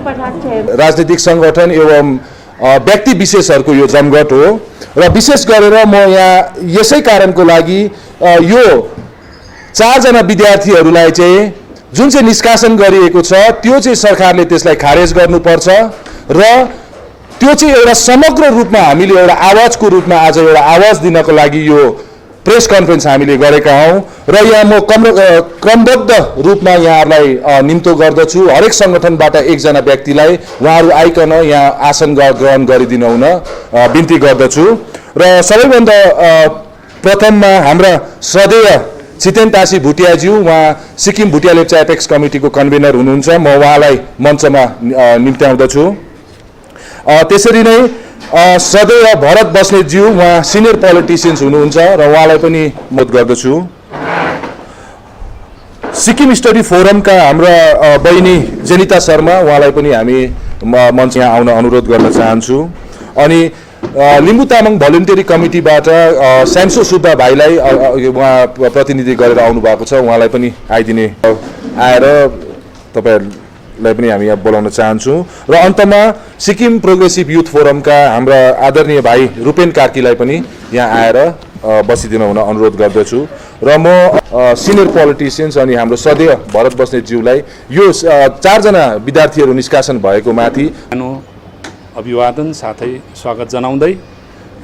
राजनीतिक संगठन एवं व्यक्ति विशेषहरूको यो जमघट हो र विशेष गरेर म यहाँ यसै कारणको लागि यो 4 जना विद्यार्थीहरूलाई चाहिँ जुन चाहिँ निष्कासन गरिएको छ त्यो चाहिँ सरकारले त्यसलाई खारेज गर्नुपर्छ र त्यो चाहिँ एउटा समग्र रूपमा हामीले एउटा आवाजको रूपमा आज एउटा आवाज दिनको लागि यो प्रेस कन्फरेन्स हामीले गरेका हौं र यहाँ म क्रमबद्ध रूपमा यहाँहरूलाई निम्तो गर्दछु। हरेक संगठनबाट एकजना व्यक्तिलाई उहाँहरू आइकन यहाँ आसन ग्रहण गरिदिनु हुन बिन्ती गर्दछु र सबैभन्दा प्रथममा हाम्रा श्रद्धेय छितेन तासी भुटियाज्यू, उहाँ सिक्किम भुटिया लेप्चा एपेक्स कमिटीको कन्भेनर हुनुहुन्छ, म उहाँलाई मञ्चमा निम्त्याउँदछु। त्यसरी नै श्रद्धेय भरत बस्नेतज्यू, उहाँ सिनियर पोलिटिसियन्स हुनुहुन्छ र उहाँलाई पनि मत गर्दछु। सिक्किम स्टडी फोरमका हाम्रा बहिनी जेनिता शर्मा, उहाँलाई पनि हामी मञ्च यहाँ आउन अनुरोध गर्न चाहन्छु। अनि लिम्बू तामाङ भोलिन्टियरी कमिटीबाट स्याम्सो सुब्बा भाइलाई उहाँ प्रतिनिधि गरेर आउनु भएको छ, उहाँलाई पनि आइदिने आएर तपाईहरुलाई पनि हामी यहाँ बोलाउन चाहन्छु। र अन्तमा सिक्किम प्रोग्रेसिभ युथ फोरमका हाम्रा आदरणीय भाइ रूपेन कार्कीलाई पनि यहाँ आएर बसिदिन हुन अनुरोध गर्दछु र म सिनियर पोलिटिसियन्स अनि हाम्रो श्रद्धेय भरत बस्नेतज्यूलाई यो 4 जना विद्यार्थीहरू निष्कासन भएको माथि अभिवादन साथै स्वागत जनाउँदै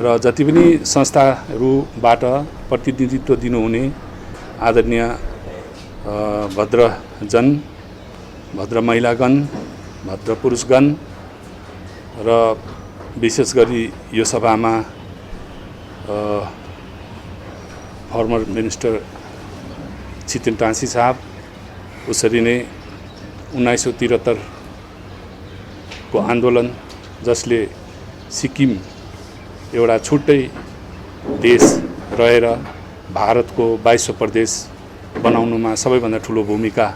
र जति पनि संस्थाहरूबाट प्रतिनिधित्व दिनुहुने आदरणीय भद्रजन, भद्र महिलागण, भद्र पुरुषगण र विशेष गरी यो सभामा फर्मर मिनिस्टर छितेन तासी साहब, उसरी नै 1973 को आन्दोलन जसले सिक्किम एउटा छुट्टै देश रहेर भारतको 22औं प्रदेश बनाउनुमा सबैभन्दा ठुलो भूमिका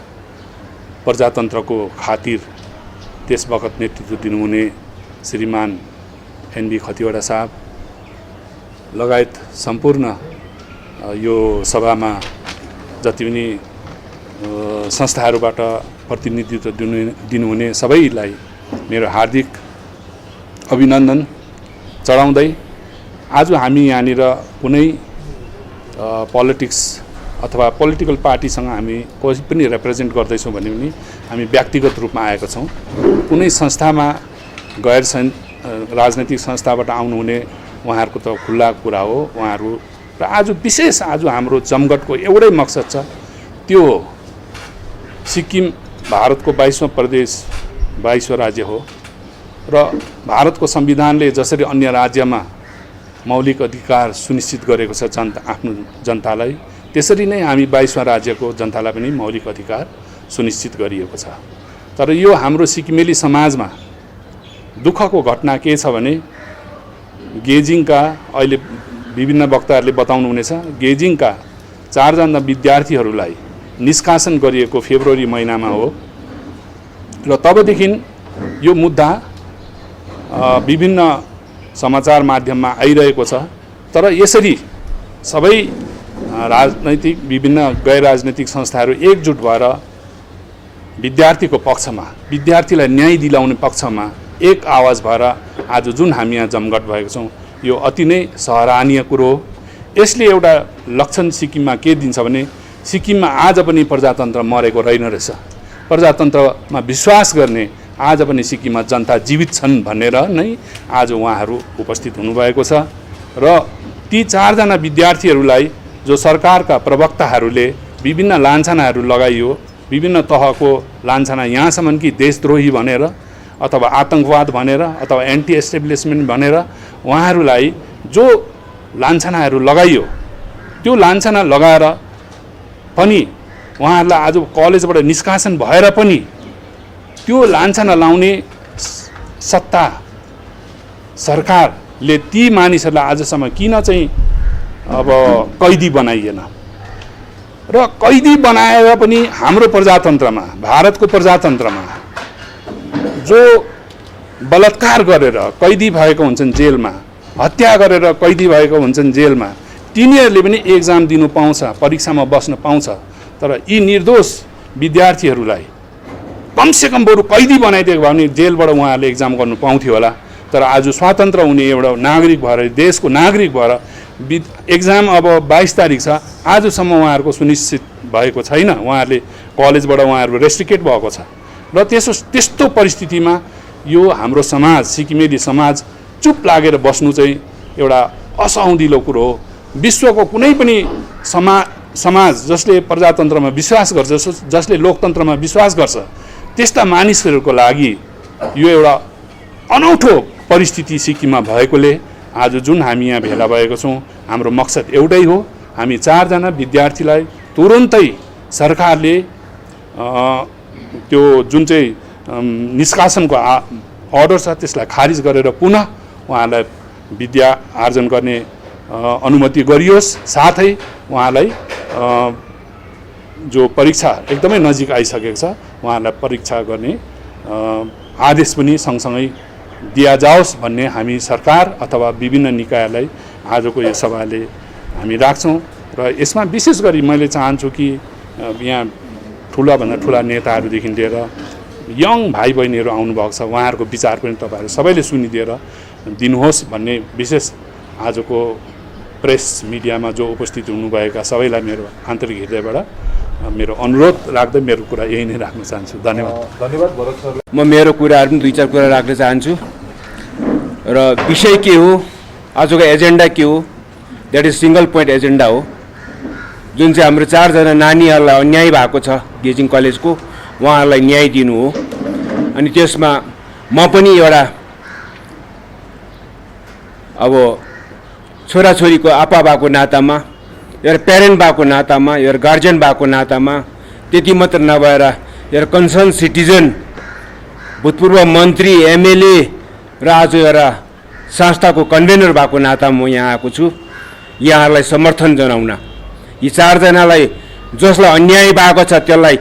प्रजातन्त्रको खातिर त्यस बखत नेतृत्व दिनुहुने श्रीमान एनबी खतिवडा साहब लगायत सम्पूर्ण यो सभामा जति पनि संस्थाहरूबाट प्रतिनिधित्व दिनुहुने सबैलाई मेरो हार्दिक अभिनन्दन चढाउँदै आज हामी यहाँनिर कुनै पोलिटिक्स अथवा पोलिटिकल पार्टीसँग हामी कोही पनि रिप्रेजेन्ट गर्दैछौँ भने पनि हामी व्यक्तिगत रूपमा आएका छौँ। कुनै संस्थामा गैर राजनैतिक संस्थाबाट आउनुहुने उहाँहरूको त खुल्ला कुरा हो उहाँहरू र आज विशेष आज हाम्रो जमघटको एउटै मकसद छ, त्यो हो सिक्किम भारतको 22औं प्रदेश 22औं राज्य हो र भारतको संविधानले जसरी अन्य राज्यमा मौलिक अधिकार सुनिश्चित गरेको छ आफ्नो जनतालाई, त्यसरी नै हामी 22औं राज्यको जनतालाई पनि मौलिक अधिकार सुनिश्चित गरिएको छ। तर यो हाम्रो सिक्किमेली समाजमा दुःखको घटना के छ भने गेजिङका अहिले विभिन्न वक्ताहरूले बताउनु हुनेछ, गेजिङका 4 जना विद्यार्थीहरूलाई निष्कासन गरिएको फेब्रुअरी महिनामा हो र तबदेखि यो मुद्दा विभिन्न समाचार माध्यममा आइरहेको छ। तर यसरी सबै राजनैतिक विभिन्न गैर राजनैतिक संस्थाहरू एकजुट भएर विद्यार्थीको पक्षमा, विद्यार्थीलाई न्याय दिलाउने पक्षमा एक आवाज भएर आज जुन हामी यहाँ जमघट भएको छौँ यो अति नै सराहनीय कुरो हो। यसले एउटा लक्षण सिक्किममा के दिन्छ भने सिक्किममा आज पनि प्रजातन्त्र मरेको रहेन रहेछ, प्रजातन्त्रमा विश्वास गर्ने आज पनि सिक्किममा जनता जीवित छन् भनेर नै आज उहाँहरू उपस्थित हुनुभएको छ र ती 4 जना विद्यार्थीहरूलाई जो सरकारका प्रवक्ताहरूले विभिन्न लान्छनाहरू लगाइयो, विभिन्न तहको लान्छना यहाँसम्म कि देशद्रोही भनेर अथवा आतंकवाद भनेर अथवा एन्टी एस्टेब्लिसमेन्ट भनेर उहाँहरूलाई जो लान्छनाहरू लगाइयो त्यो लान्छना लगाएर पनि उहाँहरूलाई आज कलेजबाट निष्कासन भएर पनि त्यो लान्छना लाउने सत्ता सरकारले ती मानिसहरूलाई आजसम्म किन चाहिँ अब कैदी बनाइएन र कैदी बनाएर पनि हाम्रो प्रजातन्त्रमा, भारतको प्रजातन्त्रमा जो बलात्कार गरेर कैदी भएको हुन्छन् जेलमा, हत्या गरेर कैदी भएको हुन्छन् जेलमा, तिनीहरूले पनि एक्जाम दिनु पाउँछ, परीक्षामा बस्न पाउँछ। तर यी निर्दोष विद्यार्थीहरूलाई कमसेकम बरु कैदी बनाइदिएको भयो भने जेलबाट उहाँहरूले एक्जाम गर्नु पाउँथ्यो होला। तर आज स्वतन्त्र हुने एउटा नागरिक भएर, देशको नागरिक भएर एक्जाम अब 22 तारिक छ, आजसम्म उहाँहरूको सुनिश्चित भएको छैन। उहाँहरूले कलेजबाट उहाँहरू रेस्ट्रिक्टेड भएको छ र त्यस्तो परिस्थितिमा यो हाम्रो समाज, सिक्किमेली समाज चुप लागेर बस्नु चाहिँ एउटा असहुँदिलो कुरो हो। विश्वको कुनै पनि समाज जसले प्रजातन्त्रमा विश्वास गर्छ, जसले लोकतन्त्रमा विश्वास गर्छ, त्यस्ता मानिसहरूको लागि यो एउटा अनौठो परिस्थिति सिक्किममा भएकोले आज जुन हामी यहाँ भेला भएका छौँ, हाम्रो मकसद एउटै हो। हामी 4 जना विद्यार्थीलाई तुरुन्तै सरकारले त्यो जुन चाहिँ निष्कासनको अर्डर छ त्यसलाई खारिज गरेर पुनः उहाँलाई विद्या आर्जन गर्ने अनुमति गरियोस्। साथै उहाँलाई जो परीक्षा एकदमै नजिक आइसकेको छ, उहाँलाई परीक्षा गर्ने आदेश पनि सँगसँगै दिया जाओस् भन्ने हामी सरकार अथवा विभिन्न निकायलाई आजको यो सभाले हामी राख्छौँ। र यसमा विशेष गरी मैले चाहन्छु कि यहाँ ठुलाभन्दा ठुला नेताहरूदेखि लिएर यङ भाइ बहिनीहरू आउनुभएको छ, उहाँहरूको विचार पनि तपाईँहरू सबैले सुनिदिएर दिनुहोस् भन्ने विशेष आजको प्रेस मिडियामा जो उपस्थित हुनुभएका सबैलाई मेरो आन्तरिक हृदयबाट मेरो अनुरोध राख्दै मेरो कुरा यही नै राख्न चाहन्छु। धन्यवाद। धन्यवाद भरत सर। म मेरो कुराहरू पनि 2-4 कुरा राख्न चाहन्छु र विषय के हो, आजको एजेन्डा के हो, that is single point agenda हो। जुन चाहिँ हाम्रो 4 जना नानीहरूलाई अन्याय भएको छ गेजिङ कलेजको, उहाँहरूलाई न्याय दिनु हो। अनि त्यसमा म पनि एउटा अब छोराछोरीको आपा भएको नातामा, एउटा प्यारेन्ट भएको नातामा, एउटा गार्जियन भएको नातामा, त्यति मात्र नभएर एउटा कन्सर्न सिटिजन, भूतपूर्व मन्त्री, एमएलए र आज एउटा संस्थाको कन्भेनर भएको नातामा म यहाँ आएको छु यहाँहरूलाई समर्थन जनाउन। यी 4 जनालाई जसलाई अन्याय भएको छ त्यसलाई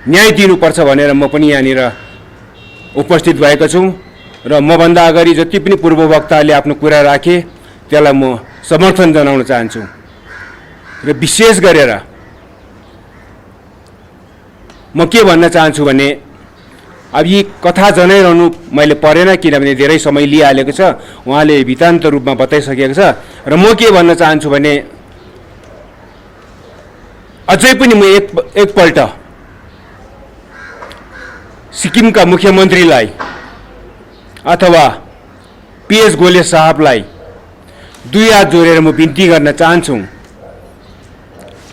न्याय दिनुपर्छ भनेर म पनि यहाँनिर उपस्थित भएको छु र मभन्दा अगाडि जति पनि पूर्ववक्ताले आफ्नो कुरा राखे त्यसलाई म समर्थन जनाउन चाहन्छु। र विशेष गरेर म के भन्न चाहन्छु भने अब यी कथा जनाइरहनु मैले परेन, किनभने धेरै समय लिइहालेको छ, उहाँले वितान्त रूपमा बताइसकेको छ। र म के भन्न चाहन्छु भने अझै पनि म एकपल्ट सिक्किमका मुख्यमन्त्रीलाई अथवा PS गोले साहबलाई 2 हात जोडेर म बिन्ती गर्न चाहन्छु।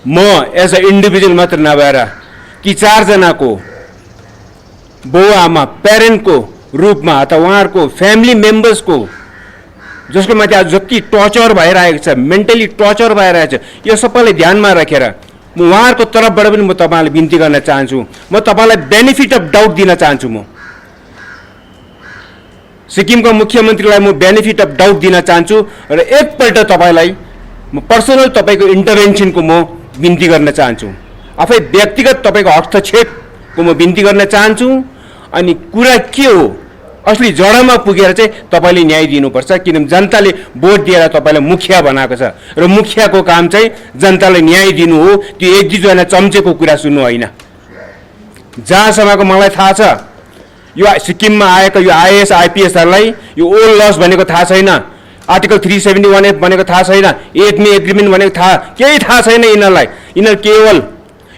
म एज अ इन्डिभिजुअल मात्र नभएर ती 4 जनाको बाउ आमा, प्यारेन्टको रूपमा अथवा उहाँहरूको फ्यामिली मेम्बर्सको जसको माथि आज जति टर्चर भइरहेको छ, मेन्टली टर्चर भइरहेको छ, यो सबैलाई ध्यानमा राखेर म उहाँहरूको तर्फबाट पनि म तपाईँलाई बिन्ती गर्न चाहन्छु। म तपाईँलाई बेनिफिट अफ डाउट दिन चाहन्छु। म सिक्किमको मुख्यमन्त्रीलाई म बेनिफिट अफ डाउट दिन चाहन्छु र एकपल्ट तपाईँलाई म पर्सनल तपाईँको इन्टरभेन्सनको म बिन्ती गर्न चाहन्छु। आफै व्यक्तिगत तपाईँको हस्तक्षेपको म बिन्ती गर्न चाहन्छु। अनि कुरा के हो, असली जडमा पुगेर चाहिँ तपाईँले न्याय दिनुपर्छ, किनभने जनताले भोट दिएर तपाईँलाई मुखिया बनाएको छ र मुखियाको काम चाहिँ जनतालाई न्याय दिनु हो, त्यो 1-2 जना चम्चेको कुरा सुन्नु होइन। जहाँसम्मको मलाई थाहा छ यो सिक्किममा आएको यो IAS IPSहरूलाई यो ओल्ड लस भनेको थाहा छैन, आर्टिकल 371F भनेको थाहा छैन, 8 मे एग्रिमेन्ट भनेको केही थाहा छैन यिनीहरूलाई। यिनीहरू केवल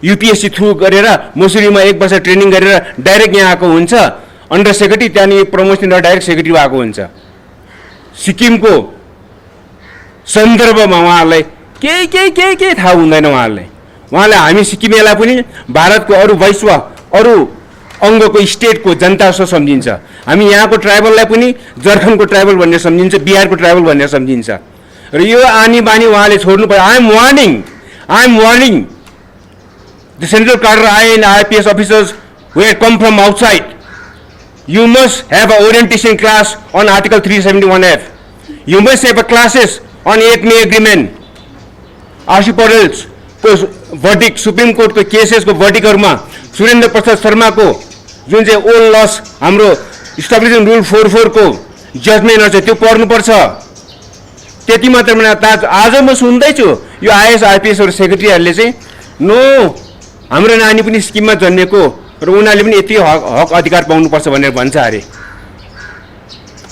UPSC थ्रु गरेर मसुरीमा 1 वर्ष ट्रेनिङ गरेर डाइरेक्ट यहाँ आएको हुन्छ, अन्डर सेक्रेटरी, त्यहाँनिर प्रमोसन डाइरेक्ट सेक्रेटरी भएको हुन्छ। सिक्किमको सन्दर्भमा उहाँहरूलाई केही थाहा हुँदैन। उहाँले हामी सिक्किमेलाई पनि भारतको अरू वैश्व अरू अङ्गको स्टेटको जनता जस्तो सम्झिन्छ। हामी यहाँको ट्राइबललाई पनि जर्खनको ट्राइबल भनेर सम्झिन्छ, बिहारको ट्राइबल भनेर सम्झिन्छ। र यो आनी बानी उहाँले छोड्नु पर्यो। I am warning the central cadre and IPS officers who had come from outside. You must have an orientation class on Article 371F. You must have a classes on 8 May agreement. RC Paul's verdict, Supreme Court को cases को verdict Surendra Prasad Sharma को जुन चाहिँ old loss हाम्रो establishing rule 44 को judgement छ त्यो पढ्नुपर्छ। त्यति मात्र होइन, आज म सुन्दैछु यो IAS IPS सेक्रेटरीहरूले चाहिँ नो हाम्रो नानी पनि स्किममा जन्मेको र उनीहरूले पनि यति हक अधिकार पाउनुपर्छ भनेर भन्छ अरे।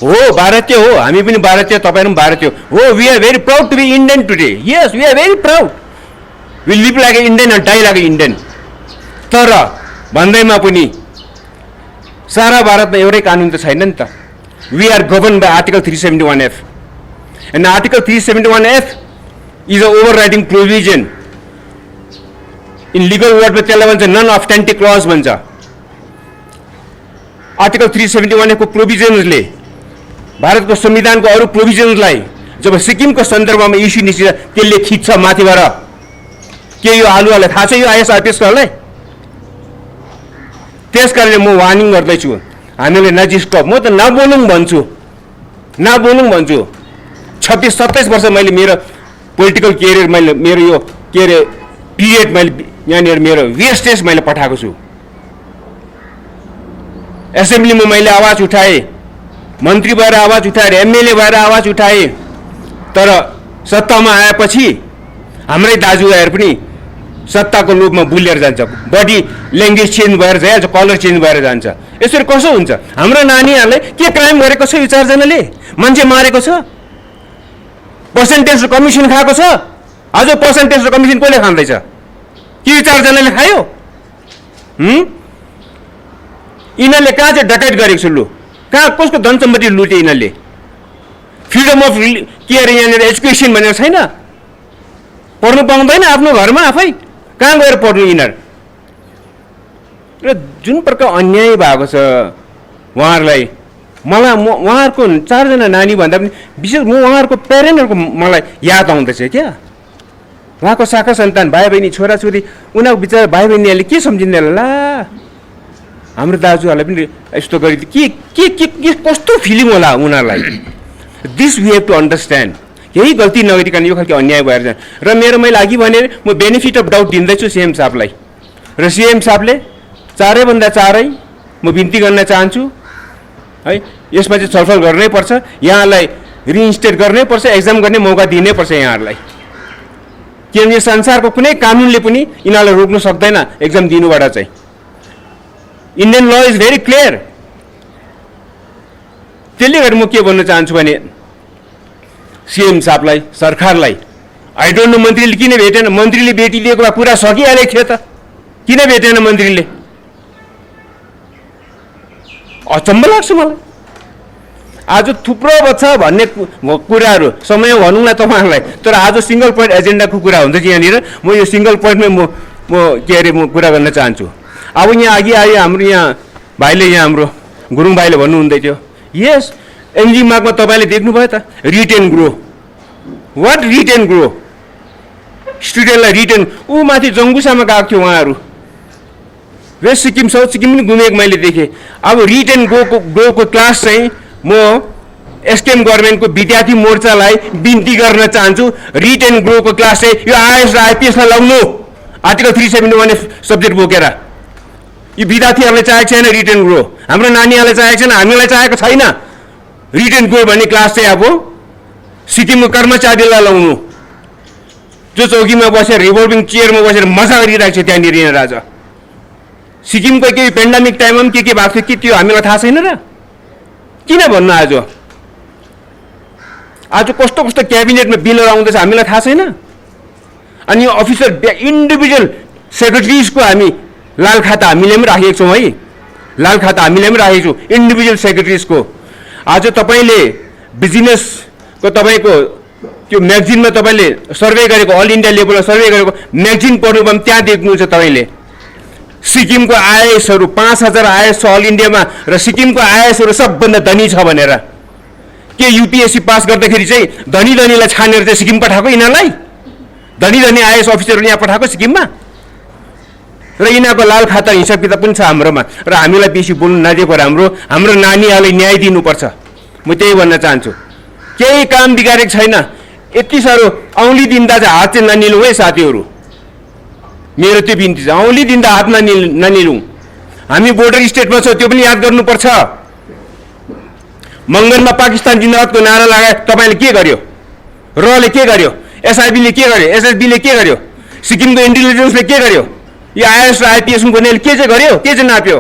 हो भारतीय हो, हामी पनि भारतीय, तपाईँहरू पनि भारतीय हो। We are very proud to be Indian today. Yes, we are very proud. We live like a Indian and die like a Indian. तर भन्दैमा पनि सारा भारतमा एउटै कानुन त छैन नि त। We are governed by article 371F and article 371F is a overriding provision. In legal वर्डमा त्यसलाई भन्छ नन अब्स्टेन्टिभ क्लज भन्छ। आर्टिकल 371F को प्रोभिजन्सले भारतको संविधानको अरू प्रोभिजन्सलाई जब सिक्किमको सन्दर्भमा इस्यु निस्किन्छ त्यसले खिच्छ माथिबाट। के यो आलुवालाई थाहा छ यो ISRPSकोलाई? त्यस कारणले म वार्निङ गर्दैछु, हामीले नजिस्क, म त नबोलौँ भन्छु, नबोलौँ भन्छु। 26-27 वर्ष मैले मेरो पोलिटिकल केरियर, मैले मेरो यो के अरे पिरियड मैले यहाँनिर मेरो वेस्टेज मैले पठाएको छु। एसेम्ब्लीमा मैले आवाज उठाएँ, मन्त्री भएर आवाज उठाएर, MLA भएर आवाज उठाएँ। तर सत्तामा आएपछि हाम्रै दाजुभाइहरू पनि सत्ताको लोभमा बुलेर जान्छ, बडी ल्याङ्ग्वेज चेन्ज भएर जान्छ, कलर चेन्ज भएर जान्छ। यसरी कसो हुन्छ? हाम्रो नानीहरूले के क्राइम गरेको छ? यो 4 जनाले मान्छे मारेको छ, पर्सेन्टेज र कमिसन खाएको छ। आज पर्सेन्टेज र कमिसन कसले खाँदैछ? के यो 4 जनाले खायो? यिनीहरूले कहाँ चाहिँ डकैत गरेको छ? लु, कहाँ कसको धन सम्पत्ति लुटे यिनीहरूले? फ्रिडम अफ के अरे यहाँनिर एजुकेसन भनेर छैन? पढ्नु पाउँदैन आफ्नो घरमा आफै? कहाँ गएर पढ्नु यिनीहरू? र जुन प्रकार अन्याय भएको छ उहाँहरूलाई, मलाई उहाँहरूको 4 जना नानी भन्दा पनि विशेष म उहाँहरूको प्यारेन्टहरूको मलाई याद आउँदैछ क्या। उहाँको शाखा सन्तान, भाइ बहिनी, छोराछोरी, उनीहरूको बिचरा भाइ बहिनीहरूले के सम्झिँदैन होला? हाम्रो दाजुहरूलाई पनि यस्तो गरिदियो के कस्तो फिलिङ होला उनीहरूलाई? This we have to understand. केही गल्ती नगरिकन यो खालको अन्याय भएर जान्छ। र मैले अघि भने म बेनिफिट अफ डाउट दिँदैछु CM साहबलाई, र CM साहबले चारैभन्दा चारै म बिन्ती गर्न चाहन्छु है, यसमा चाहिँ छलफल गर्नै पर्छ। यहाँलाई रिइन्स्टेट गर्नै पर्छ, एक्जाम गर्ने मौका दिनै पर्छ यहाँहरूलाई। किनभने संसारको कुनै कानुनले पनि यिनीहरूलाई रोक्न सक्दैन एक्जाम दिनुबाट चाहिँ। इन्डियन ल इज भेरी क्लियर। त्यसले गर्दा म के भन्न चाहन्छु भने CM साहबलाई, सरकारलाई, आई डोन्ट नो मन्त्रीले किन भेटेन? मन्त्रीले भेटिदिएको भए कुरा सकिहालेको थियो त, किन भेटेन मन्त्रीले? अचम्म लाग्छ मलाई। आज थुप्रो छ भन्ने कुराहरू समय भनौँ न तपाईँहरूलाई, तर आज सिङ्गल पोइन्ट एजेन्डाको कुरा हुन्छ कि यहाँनिर म यो सिङ्गल पोइन्टमै म के अरे म कुरा गर्न चाहन्छु। अब यहाँ अघि आयो हाम्रो यहाँ भाइले, यहाँ हाम्रो गुरुङ भाइले भन्नुहुँदै थियो, यस एनजी मार्कमा तपाईँले देख्नुभयो त write and grow. What write and grow? स्टुडेन्टलाई रिट एन्ड, ऊ माथि जङ्गुसामा गएको थियो उहाँहरू, वेस्ट सिक्किम साउथ सिक्किम पनि घुमेको मैले देखेँ। अब रिट एन्ड ग्रोको क्लास चाहिँ म एसकेएम गभर्मेन्टको विद्यार्थी मोर्चालाई बिन्ती गर्न चाहन्छु, रिट एन्ड ग्रोको क्लास चाहिँ यो IAS र IPSलाई लगाउनु, आर्टिकल 371 सब्जेक्ट बोकेर। यो विद्यार्थीहरूले चाहेको छैन रिट एन्ड ग्रो, हाम्रो नानीहरूलाई चाहेको छैन, हामीलाई चाहेको छैन रिट एन्ड ग्रो भन्ने क्लास चाहिँ। अब सिक्किमको कर्मचारीलाई लगाउनु, जो चौकीमा बसेर रिभल्भिङ चेयरमा बसेर मजा गरिरहेको छ त्यहाँनिर यहाँ राजा। सिक्किमको केही पेन्डामिक टाइममा पनि के भएको थियो कि त्यो हामीलाई थाहा छैन र? किन भन्नु? आज कस्तो कस्तो क्याबिनेटमा बिलहरू आउँदैछ हामीलाई थाहा छैन? अनि यो अफिसर इन्डिभिजुअल सेक्रेटरिजको हामी लाल खाता हामीले पनि राखेको छौँ है, लाल खाता हामीले पनि राखेको छौँ इन्डिभिजुअल सेक्रेटरिजको। आज तपाईँले बिजनेसको तपाईँको त्यो म्यागजिनमा तपाईँले सर्वे गरेको, अल इन्डिया लेभलमा सर्वे गरेको म्यागजिन पढ्नु भने त्यहाँ देख्नुहुन्छ तपाईँले सिक्किमको IASहरू 5000 IAS छ अल इन्डियामा, र सिक्किमको IASहरू सबभन्दा धनी छ भनेर। के UPSC पास गर्दाखेरि चाहिँ धनीलाई छानेर चाहिँ सिक्किम पठाएको यिनीहरूलाई? धनी IAS अफिसरहरू यहाँ पठाएको सिक्किममा? र यिनीहरूको लाल खाता हिसाब किताब पनि छ हाम्रोमा, र हामीलाई बेसी बोल्नु नदिएको हाम्रो नानीहरूलाई न्याय दिनुपर्छ। म त्यही भन्न चाहन्छु। केही काम बिगारेको छैन, यति साह्रो औँली दिँदा चाहिँ हात चाहिँ ननिलौँ है साथीहरू, मेरो त्यो बिन्ती छ। औँली दिँदा हात ननिलौँ। हामी बोर्डर स्टेटमा छौँ, त्यो पनि याद गर्नुपर्छ। मङ्गनमा पाकिस्तान जिन्दाबादको नारा लगाए तपाईँले के गर्यो? रले के गर्यो? SIB ले के गर्यो? SSB ले के गर्यो? सिक्किमको इन्टेलिजेन्सले के गर्यो? यो आइएस र आइपिएसमा बनेले के चाहिँ गर्यो, के चाहिँ नाप्यो?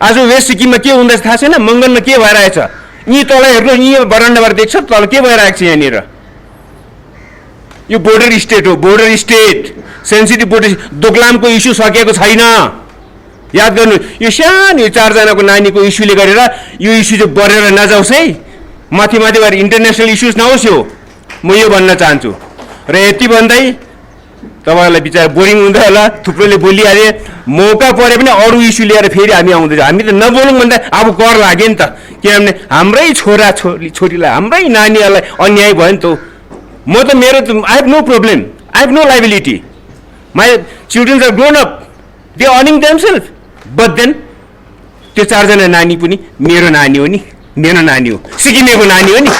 आज वेस्ट सिक्किममा के हुँदैछ थाहा छैन, मङ्गनमा के भइरहेछ? यहीँ तल हेर्नु, यहीँ बरान्डाबाट देख्छ तल के भइरहेको छ यहाँनिर। यो बोर्डर स्टेट हो, बोर्डर स्टेट, सेन्सिटिभ बोर्डर। दोकलामको इस्यु सकिएको छैन, याद गर्नु। यो सानो यो 4 जनाको नानीको इस्युले गरेर यो इस्यु चाहिँ बढेर नजाओस् है, माथि माथि भएर इन्टरनेसनल इस्युज नहोस् यो, म यो भन्न चाहन्छु। र यति भन्दै तपाईँहरूलाई बिचार बोरिङ हुँदै होला, थुप्रोले बोलिहाले, मौका परे पनि अरू इस्यु लिएर फेरि हामी आउँदैछौँ। हामी त नबोलौँ भन्दा अब कर लाग्यो नि त, किनभने हाम्रै छोरा छोरीलाई, हाम्रै नानीहरूलाई अन्याय भयो नि त। म त मेरो त I have no problem, I have no liability, my childrens are grown up, they earning themselves, but then त्यो 4 जना नानी पनि मेरो नानी हो नि, मेरो नानी हो, सिक्किमेको नानी हो नि,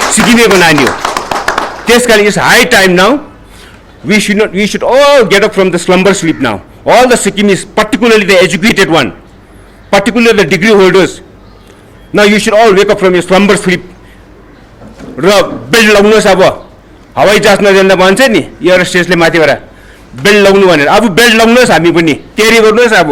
सिक्किमेको नानी हो। त्यसकारण it's high time now, we should all get up from the slumber sleep now. All the Sikkimis, particularly the educated one, particularly the degree holders, now you should all wake up from your slumber sleep. र belt लगाउनुहोस्। अब हवाई जहाज नजान्दा भन्छ नि air स्टेसले माथिबाट belt लगाउनु भनेर, अब बेल्ट लगाउनुहोस्, हामी पनि तयारी गर्नुहोस् अब।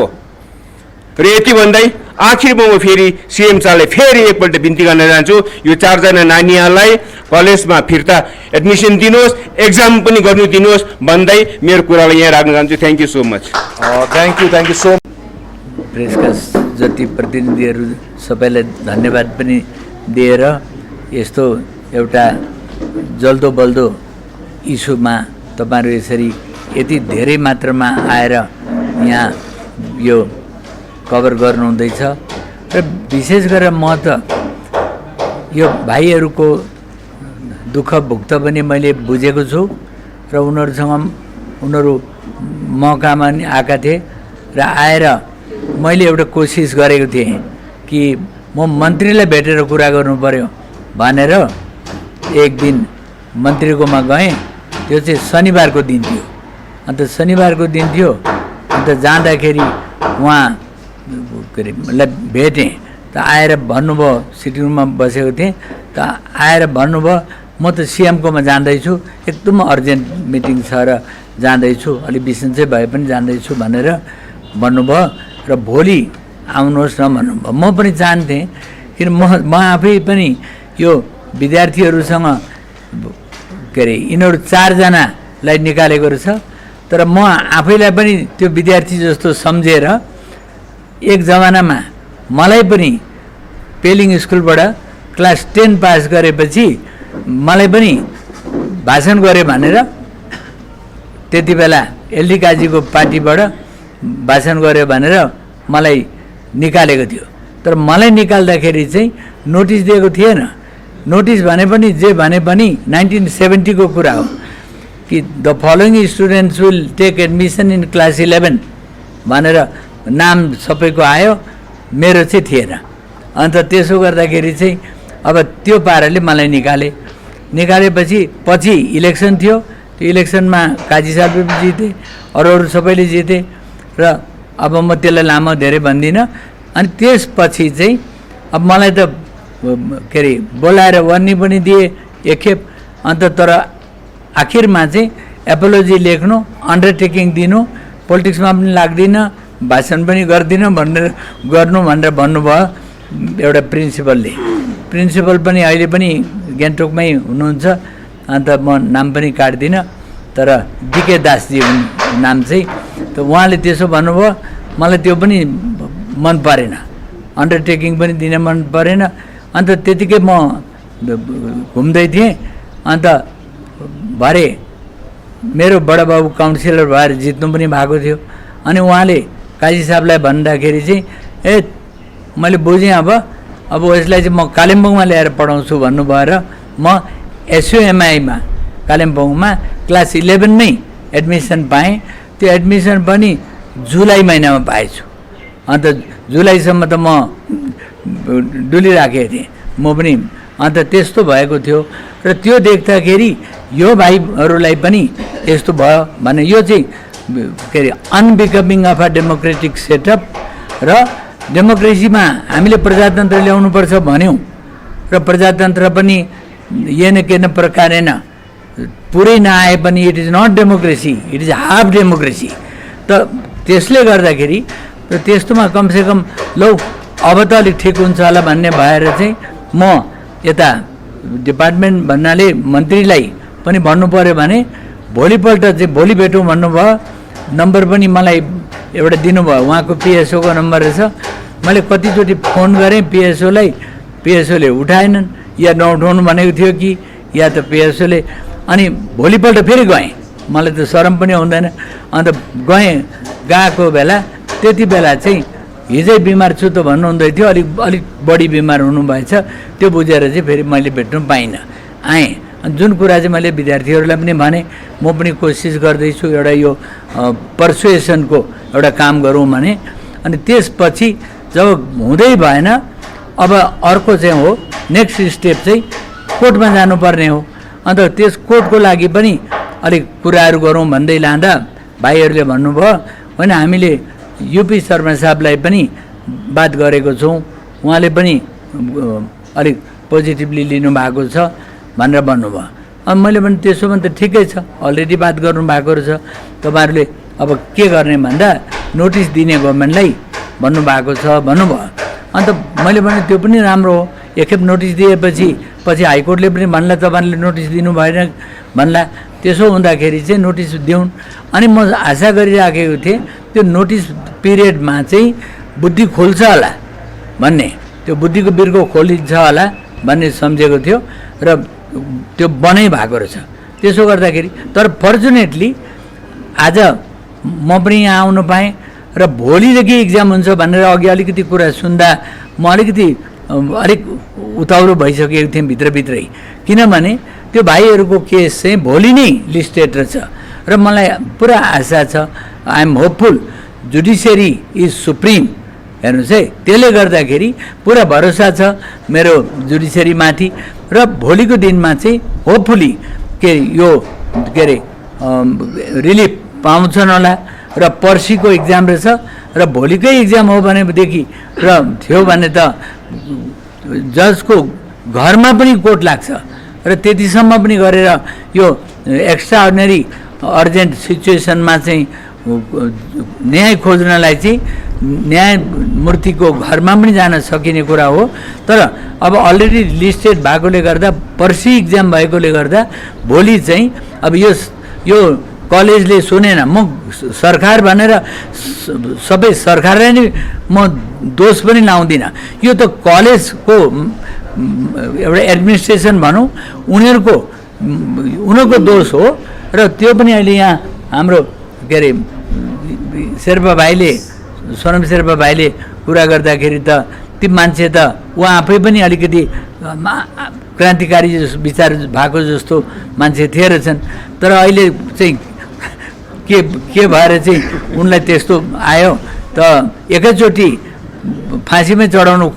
र यति भन्दै आखिरमा म फेरि सिएम साहबलाई फेरि एकपल्ट बिन्ती गर्न चाहन्छु, यो 4 जना नानीहरूलाई कलेजमा फिर्ता एडमिसन दिनुहोस्, एक्जाम पनि गर्नु दिनुहोस् भन्दै मेरो कुरालाई यहाँ राख्न चाहन्छु। Thank you so much. Thank you so much. प्रेसका जति प्रतिनिधिहरू सबैलाई धन्यवाद पनि दिएर यस्तो एउटा जल्दो बल्दो इस्युमा तपाईँहरू यसरी यति धेरै मात्रामा आएर यहाँ यो कभर गर्नुहुँदैछ। र विशेष गरेर म त यो भाइहरूको दुःख भुक्त पनि मैले बुझेको छु र उनीहरू मौकामा नि आएका थिए र आएर मैले एउटा कोसिस गरेको थिएँ कि म मन्त्रीलाई भेटेर कुरा गर्नु पर्यो भनेर एक दिन मन्त्रीकोमा गएँ। त्यो चाहिँ शनिबारको दिन थियो। अन्त शनिबारको दिन थियो, अन्त जाँदाखेरि उहाँ के अरे मलाई भेटेँ त आएर भन्नुभयो, सिटिङ रुममा बसेको थिएँ त आएर भन्नुभयो म त सिएमकोमा जाँदैछु, एकदम अर्जेन्ट मिटिङ छ र जाँदैछु, अलिक बिसन्चै भए पनि जाँदैछु भनेर भन्नुभयो। र भोलि आउनुहोस् न भन्नुभयो। म पनि चाहन्थेँ, किन म आफै पनि यो विद्यार्थीहरूसँग के अरे यिनीहरू 4 जनालाई निकालेको रहेछ, तर म आफैलाई पनि त्यो विद्यार्थी जस्तो सम्झेर एक जमानामा मलाई पनि पेलिङ स्कुलबाट क्लास 10 पास गरेपछि मलाई पनि भाषण गरे भनेर त्यति बेला एलडी काजीको पार्टीबाट भाषण गर्यो भनेर मलाई निकालेको थियो। तर मलाई निकाल्दाखेरि चाहिँ नोटिस दिएको थिएन। नोटिस भने पनि जे भने पनि 1970 को कुरा हो कि the following students will take admission in class 11 भनेर नाम सबैको आयो, मेरो चाहिँ थिएन। अन्त त्यसो गर्दाखेरि चाहिँ अब त्यो पाराले मलाई निकालेपछि पछि इलेक्सन थियो। त्यो इलेक्सनमा काजी साहब पनि जिते, अरू सबैले जिते र अब म त्यसलाई लामो धेरै भन्दिनँ। अनि त्यसपछि चाहिँ अब मलाई त के अरे बोलाएर वार्निङ पनि दिए एकखेप। अन्त तर आखिरमा चाहिँ एपोलोजी लेख्नु, अन्डरटेकिङ दिनु, पोलिटिक्समा पनि लाग्दिनँ, भाषण पनि गर्दिनँ भनेर भन्नुभयो एउटा प्रिन्सिपलले। प्रिन्सिपल पनि अहिले पनि गान्तोकमै हुनुहुन्छ, अन्त म नाम पनि काट्दिनँ, तर डिके दासजी नाम चाहिँ। त उहाँले त्यसो भन्नुभयो, मलाई त्यो पनि मन परेन, अन्डरटेकिङ पनि दिन मन परेन। अन्त त्यतिकै म घुम्दै थिएँ। अन्त भरे मेरो बडाबाबु काउन्सिलर भएर जित्नु पनि भएको थियो। अनि उहाँले काजी साहबलाई भन्दाखेरि चाहिँ मैले बुझेँ अब यसलाई चाहिँ म कालिम्पोङमा ल्याएर पढाउँछु भन्नुभयो र म एसयुएमआईमा कालिम्पोङमा क्लास 11 मै एडमिसन पाएँ। त्यो एडमिसन पनि जुलाई महिनामा पाएछु। अन्त जुलाईसम्म त म डुलिराखेको थिएँ म पनि। अन्त त्यस्तो भएको थियो र त्यो देख्दाखेरि यो भाइहरूलाई पनि यस्तो भयो भने यो चाहिँ के अरे अनबिकमिङ अफ अ डेमोक्रेटिक सेटअप। र डेमोक्रेसीमा हामीले प्रजातन्त्र ल्याउनुपर्छ भन्यौँ र प्रजातन्त्र पनि येन केन प्रकारेन पुरै नआए पनि it is not democracy, it is half democracy. त त्यसले गर्दाखेरि र त्यस्तोमा कमसेकम लौ अब त अलिक ठिक हुन्छ होला भन्ने भएर चाहिँ म यता डिपार्टमेन्ट भन्नाले मन्त्रीलाई पनि भन्नु पर्यो भने भोलिपल्ट चाहिँ भोलि भेटौँ भन्नुभयो। नम्बर पनि मलाई एउटा दिनुभयो, उहाँको पिएसओको नम्बर रहेछ। मैले कतिचोटि फोन गरेँ पिएसओलाई, पिएसओले उठाएनन्, या नउठाउनु भनेको थियो कि या त पिएसओले। अनि भोलिपल्ट फेरि गएँ, मलाई त शरम पनि आउँदैन। अन्त गएको बेला त्यति बेला चाहिँ हिजै बिमार छु त भन्नुहुँदै थियो, अलिक बढी बिमार हुनुभएछ। त्यो बुझेर चाहिँ फेरि मैले भेट्नु पाइनँ, आएँ। अनि जुन कुरा चाहिँ मैले विद्यार्थीहरूलाई पनि भने, म पनि कोसिस गर्दैछु एउटा यो पर्सुएसनको एउटा काम गरौँ भने। अनि त्यसपछि जब हुँदै भएन, अब अर्को चाहिँ हो नेक्स्ट स्टेप चाहिँ कोर्टमा जानुपर्ने हो। अन्त त्यस कोर्टको लागि पनि अलिक कुराहरू गरौँ भन्दै लाँदा भाइहरूले भन्नुभयो, होइन हामीले युपी शर्मा साहबलाई पनि बात गरेको छौँ, उहाँले पनि अलिक पोजिटिभली लिनुभएको छ भनेर भन्नुभयो। अनि मैले पनि त्यसो भने त ठिकै छ, अलरेडी बात गर्नुभएको रहेछ, तपाईँहरूले अब के गर्ने भन्दा नोटिस दिने गभर्मेन्टलाई भन्नुभएको छ भन्नुभयो। अन्त मैले भने त्यो पनि राम्रो हो, एकखेप नोटिस दिएपछि पछि हाइकोर्टले पनि भन्ला तपाईँहरूले नोटिस दिनु भएन भन्ला। त्यसो हुँदाखेरि चाहिँ नोटिस दिउन्। अनि म आशा गरिराखेको थिएँ त्यो नोटिस पिरियडमा चाहिँ बुद्धि खोल्छ होला भन्ने, त्यो बुद्धिको बिर्को खोलिन्छ होला भन्ने सम्झेको थियो र त्यो बनै भएको रहेछ। त्यसो गर्दाखेरि तर फर्चुनेटली आज म पनि यहाँ आउनु पाएँ र भोलिदेखि इक्जाम हुन्छ भनेर अघि अलिकति कुरा सुन्दा म अलिक उताउलो भइसकेको थिएँ भित्रभित्रै। किनभने त्यो भाइहरूको केस चाहिँ भोलि नै लिस्टेड रहेछ र मलाई पुरा आशा छ, I am hopeful. Judiciary is supreme, हेर्नुहोस् है, त्यसले गर्दाखेरि पुरा भरोसा छ मेरो जुडिसियरीमाथि। र भोलिको दिनमा चाहिँ होपफुली यो रिलिफ पाउँछन् होला। र पर्सिको इक्जाम रहेछ र भोलिकै इक्जाम हो भनेदेखि र थियो भने त जजको घरमा पनि कोर्ट लाग्छ र त्यतिसम्म पनि गरेर यो एक्स्ट्रा अर्डिनरी अर्जेन्ट सिचुएसनमा चाहिँ न्याय खोज्नलाई चाहिँ न्यायमूर्तिको घरमा पनि जान सकिने कुरा हो। तर अब अलरेडी लिस्टेड भएकोले गर्दा, पर्सि इक्जाम भएकोले गर्दा भोलि चाहिँ अब यो कलेजले सुनेन, म सरकार भनेर सबै सरकारलाई नै म दोष पनि लाउँदिनँ। यो त कलेजको एउटा एडमिनिस्ट्रेसन भनौँ, उनीहरूको दोष हो। र त्यो पनि अहिले यहाँ हाम्रो शेर्पा भाइले, सोनम शेर्पा भाइले कुरा गर्दाखेरि त ती मान्छे त उहाँ आफै पनि अलिकति क्रान्तिकारी विचार भएको जस्तो मान्छे थिए रहेछन्। तर अहिले चाहिँ के भएर चाहिँ उनलाई त्यस्तो आयो त एकैचोटि फाँसीमै चढाउनु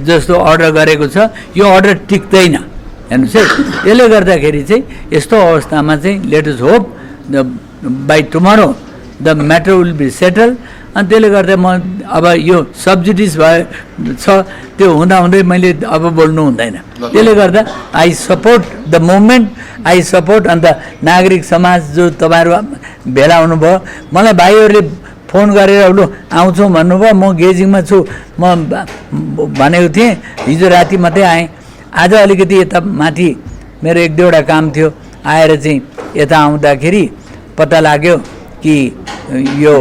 जस्तो अर्डर गरेको छ। यो अर्डर टिक्दैन, हेर्नुहोस् है। यसले गर्दाखेरि चाहिँ यस्तो अवस्थामा चाहिँ let us hope by tomorrow the matter will be settle. अनि त्यसले गर्दा म अब यो सब्जुडिस छ, त्यो हुँदाहुँदै मैले अब बोल्नु हुँदैन। त्यसले गर्दा I support the movement, I support. अन्त नागरिक समाज जो तपाईँहरू भेला हुनुभयो, मलाई भाइहरूले फोन गरेर लु आउँछौँ भन्नुभयो, म गेजिङमा छु म भनेको थिएँ, हिजो राति मात्रै आएँ। आज अलिकति यता माथि मेरो एक दुईवटा काम थियो, आएर चाहिँ यता आउँदाखेरि पत्ता लाग्यो कि यो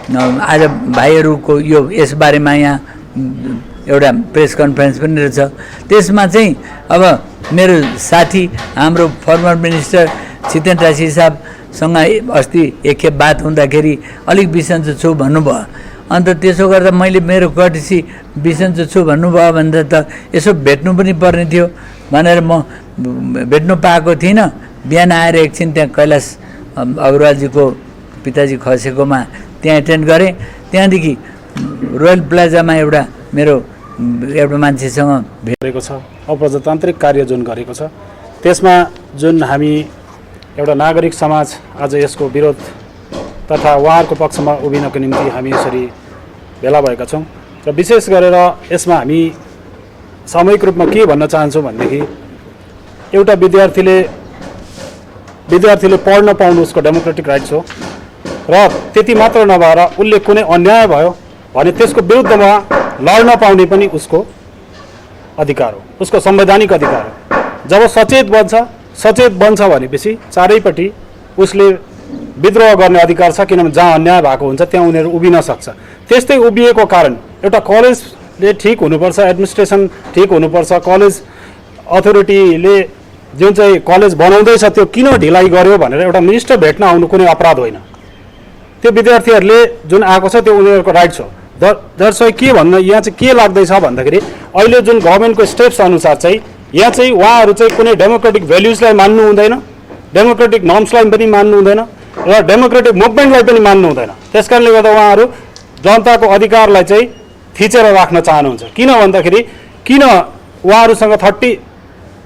आज भाइहरूको यो यसबारेमा यहाँ एउटा प्रेस कन्फरेन्स पनि रहेछ। त्यसमा चाहिँ अब मेरो साथी हाम्रो फर्मर मिनिस्टर छितेन टासी साहबसँग अस्ति एकखेप बात हुँदाखेरि अलिक बिसन्चो छु भन्नुभयो। अन्त त्यसो गर्दा मैले मेरो कर्टेसी बिसन्चो छु भन्नुभयो भन्दा त यसो भेट्नु पनि पर्ने थियो भनेर म भेट्नु पाएको थिइनँ। बिहान आएर एकछिन त्यहाँ कैलाश अग्रवालजीको पिताजी खसेकोमा त्यहाँ एटेन्ड गरेँ। त्यहाँदेखि रोयल प्लाजामा मेरो एउटा मान्छेसँग भेटेको छ, अप्रजातान्त्रिक कार्य जुन गरेको छ, त्यसमा जुन हामी एउटा नागरिक समाज आज यसको विरोध तथा उहाँहरूको पक्षमा उभिनको निम्ति हामी यसरी भेला भएका छौँ। र विशेष गरेर यसमा हामी सामूहिक रूपमा के भन्न चाहन्छौँ भनेदेखि एउटा विद्यार्थीले विद्यार्थीले पढ्न पाउनु उसको डेमोक्रेटिक राइट्स हो र त्यति मात्र नभएर उसले कुनै अन्याय भयो भने त्यसको विरुद्धमा लड्न पाउने पनि उसको अधिकार हो, उसको संवैधानिक अधिकार हो। जब सचेत बन्छ भनेपछि चारैपट्टि उसले विद्रोह गर्ने अधिकार छ, किनभने जहाँ अन्याय भएको हुन्छ त्यहाँ उनीहरू उभिन सक्छ। त्यस्तै उभिएको कारण एउटा कलेजले ठिक हुनुपर्छ, एडमिनिस्ट्रेसन ठिक हुनुपर्छ, कलेज अथोरिटीले जुन चाहिँ कलेज बनाउँदैछ त्यो किन ढिलाइ गर्यो भनेर एउटा मिनिस्टर भेट्न आउनु कुनै अपराध होइन। त्यो विद्यार्थीहरूले जुन आएको छ त्यो उनीहरूको राइट्स हो। दर्शक के भन्न यहाँ चाहिँ के लाग्दैछ भन्दाखेरि अहिले जुन गभर्मेन्टको स्टेप्स अनुसार चाहिँ यहाँ चाहिँ उहाँहरू चाहिँ कुनै डेमोक्रेटिक भ्याल्युजलाई मान्नु हुँदैन, डेमोक्रेटिक नर्म्सलाई पनि मान्नु हुँदैन र डेमोक्रेटिक मुभमेन्टलाई पनि मान्नु हुँदैन। त्यस कारणले गर्दा उहाँहरू जनताको अधिकारलाई चाहिँ थिचेर राख्न चाहनुहुन्छ। किन भन्दाखेरि किन उहाँहरूसँग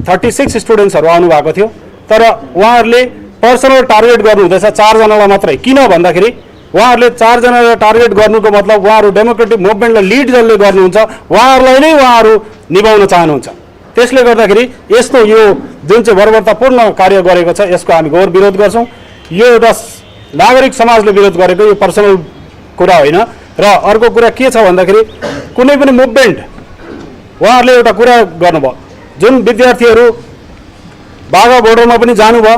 36 स्टुडेन्ट्सहरू आउनुभएको थियो तर उहाँहरूले पर्सनल टार्गेट गर्नुहुँदैछ 4 जनालाई मात्रै। किन भन्दाखेरि उहाँहरूले 4 जनालाई टार्गेट गर्नुको मतलब उहाँहरू डेमोक्रेटिक मुभमेन्टलाई लिड जसले गर्नुहुन्छ उहाँहरूलाई नै उहाँहरू निभाउन चाहनुहुन्छ। त्यसले गर्दाखेरि यस्तो यो जुन चाहिँ बर्बरतापूर्ण कार्य गरेको छ यसको हामी घोर विरोध गर्छौँ। यो एउटा नागरिक समाजले विरोध गरेको यो पर्सनल कुरा होइन। र अर्को कुरा के छ भन्दाखेरि कुनै पनि मुभमेन्ट उहाँहरूले एउटा कुरा गर्नुभयो, जुन विद्यार्थीहरू बाघा बोर्डरमा पनि जानुभयो,